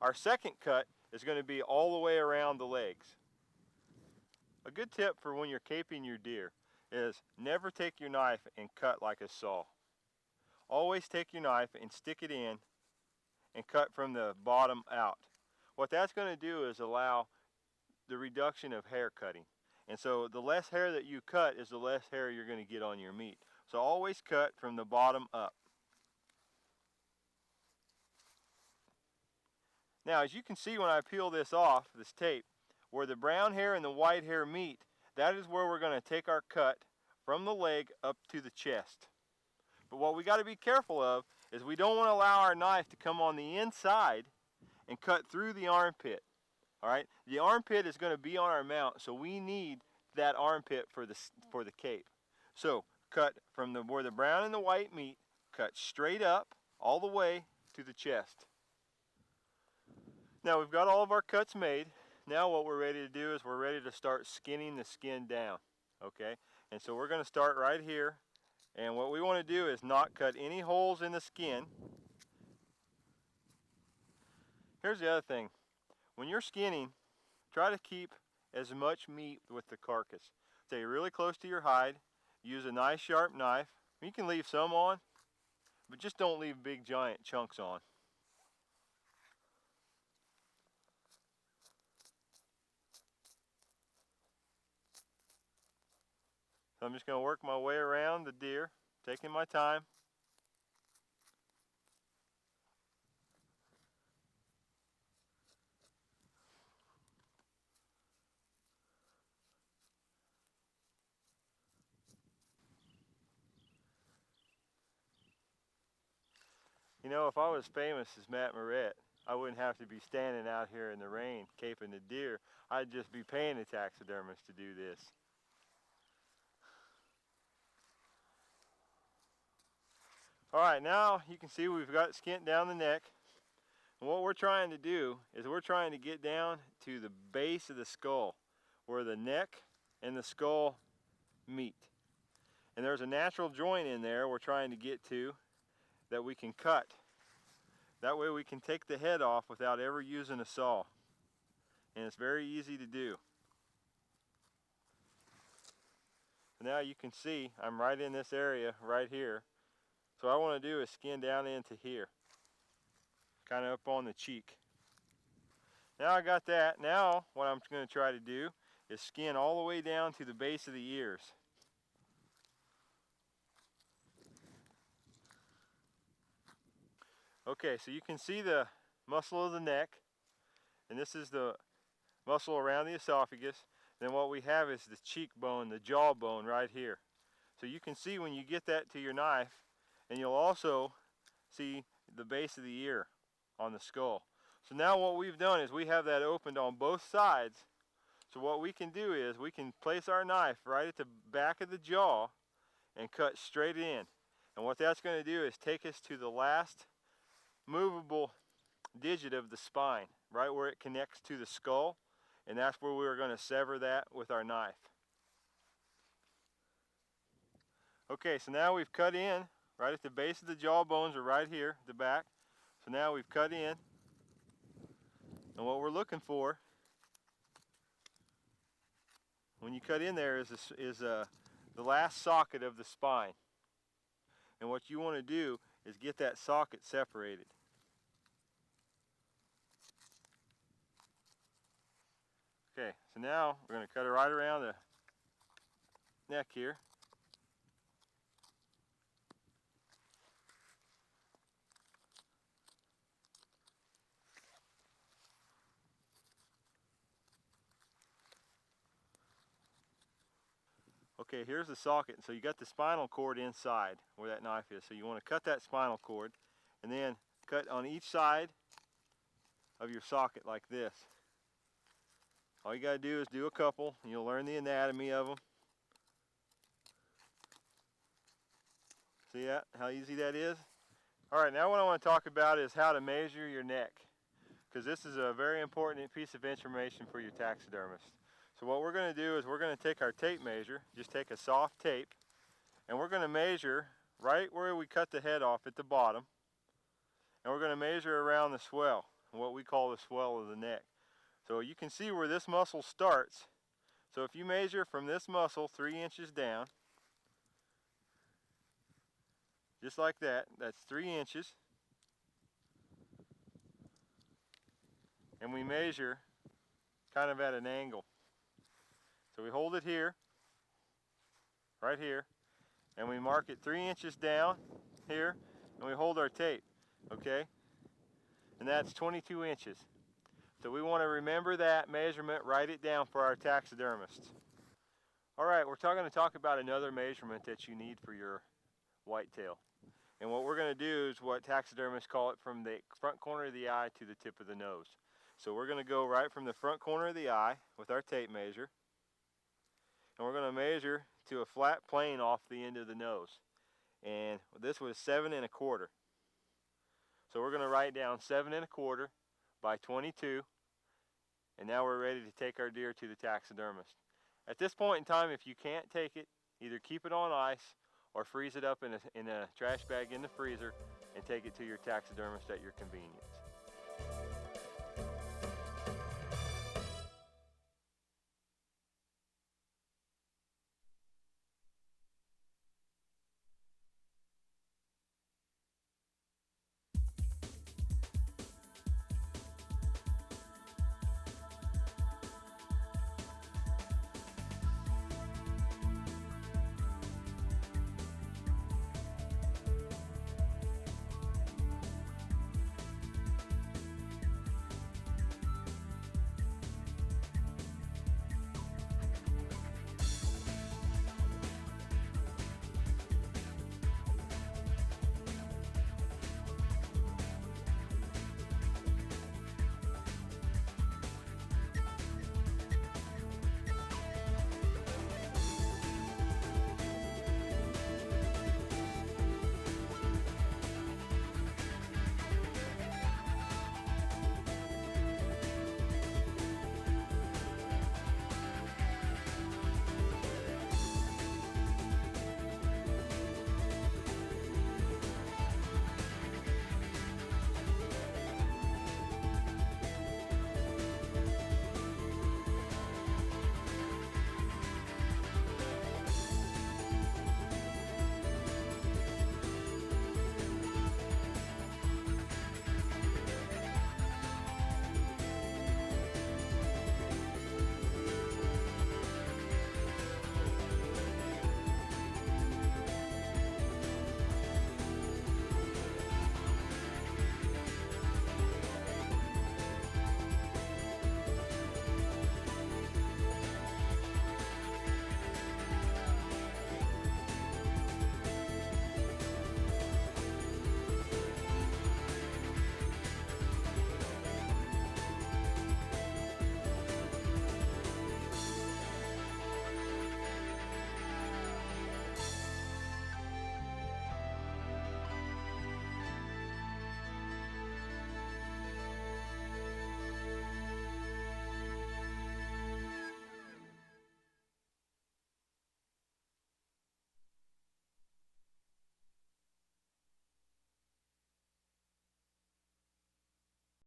Our second cut is going to be all the way around the legs. A good tip for when you're caping your deer is never take your knife and cut like a saw. Always take your knife and stick it in and cut from the bottom out. What that's going to do is allow the reduction of hair cutting. And so the less hair that you cut is the less hair you're going to get on your meat. So always cut from the bottom up. Now, as you can see when I peel this off, this tape, where the brown hair and the white hair meet, that is where we're going to take our cut from the leg up to the chest. But what we got to be careful of is we don't want to allow our knife to come on the inside and cut through the armpit. All right, the armpit is going to be on our mount, so we need that armpit for the cape. So cut from where the brown and the white meet, cut straight up all the way to the chest. Now we've got all of our cuts made. Now what we're ready to do is we're ready to start skinning the skin down, okay? And so we're going to start right here, and what we want to do is not cut any holes in the skin. Here's the other thing. When you're skinning, try to keep as much meat with the carcass. Stay really close to your hide. Use a nice sharp knife. You can leave some on, but just don't leave big giant chunks on. So I'm just going to work my way around the deer, taking my time. You know, if I was famous as Matt Moret, I wouldn't have to be standing out here in the rain caping the deer. I'd just be paying the taxidermist to do this. All right, now you can see we've got skint down the neck. And what we're trying to do is we're trying to get down to the base of the skull, where the neck and the skull meet. And there's a natural joint in there we're trying to get to that we can cut. That way we can take the head off without ever using a saw. And it's very easy to do. Now you can see I'm right in this area right here. So what I want to do is skin down into here, kind of up on the cheek. Now I got that. Now what I'm going to try to do is skin all the way down to the base of the ears. Okay, so you can see the muscle of the neck, and this is the muscle around the esophagus. Then what we have is the cheekbone, the jawbone right here. So you can see when you get that to your knife, and you'll also see the base of the ear on the skull. So now what we've done is we have that opened on both sides. So what we can do is we can place our knife right at the back of the jaw and cut straight in. And what that's going to do is take us to the last movable digit of the spine, right where it connects to the skull, and that's where we're going to sever that with our knife. Okay, so now we've cut in right at the base of the jawbones, are right here at the back. So now we've cut in, and what we're looking for when you cut in there is the last socket of the spine. And what you want to do is get that socket separated. Okay, so now we're going to cut it right around the neck here. Okay, here's the socket. So you got the spinal cord inside where that knife is. So you want to cut that spinal cord and then cut on each side of your socket like this. All you got to do is do a couple, and you'll learn the anatomy of them. See that? How easy that is? All right, now what I want to talk about is how to measure your neck, because this is a very important piece of information for your taxidermist. So what we're going to do is we're going to take our tape measure, just take a soft tape, and we're going to measure right where we cut the head off at the bottom, and we're going to measure around the swell, what we call the swell of the neck. So you can see where this muscle starts. So if you measure from this muscle 3 inches down, just like that, that's 3 inches. And we measure kind of at an angle. So we hold it here, right here, and we mark it 3 inches down here, and we hold our tape, okay? And that's 22 inches. So we want to remember that measurement, write it down for our taxidermists. All right, we're going to talk about another measurement that you need for your whitetail. And what we're going to do is what taxidermists call it from the front corner of the eye to the tip of the nose. So we're going to go right from the front corner of the eye with our tape measure, and we're going to measure to a flat plane off the end of the nose. And this was 7 1/4. So we're going to write down 7 1/4 by 22, and now we're ready to take our deer to the taxidermist. At this point in time, if you can't take it, either keep it on ice or freeze it up in a trash bag in the freezer and take it to your taxidermist at your convenience.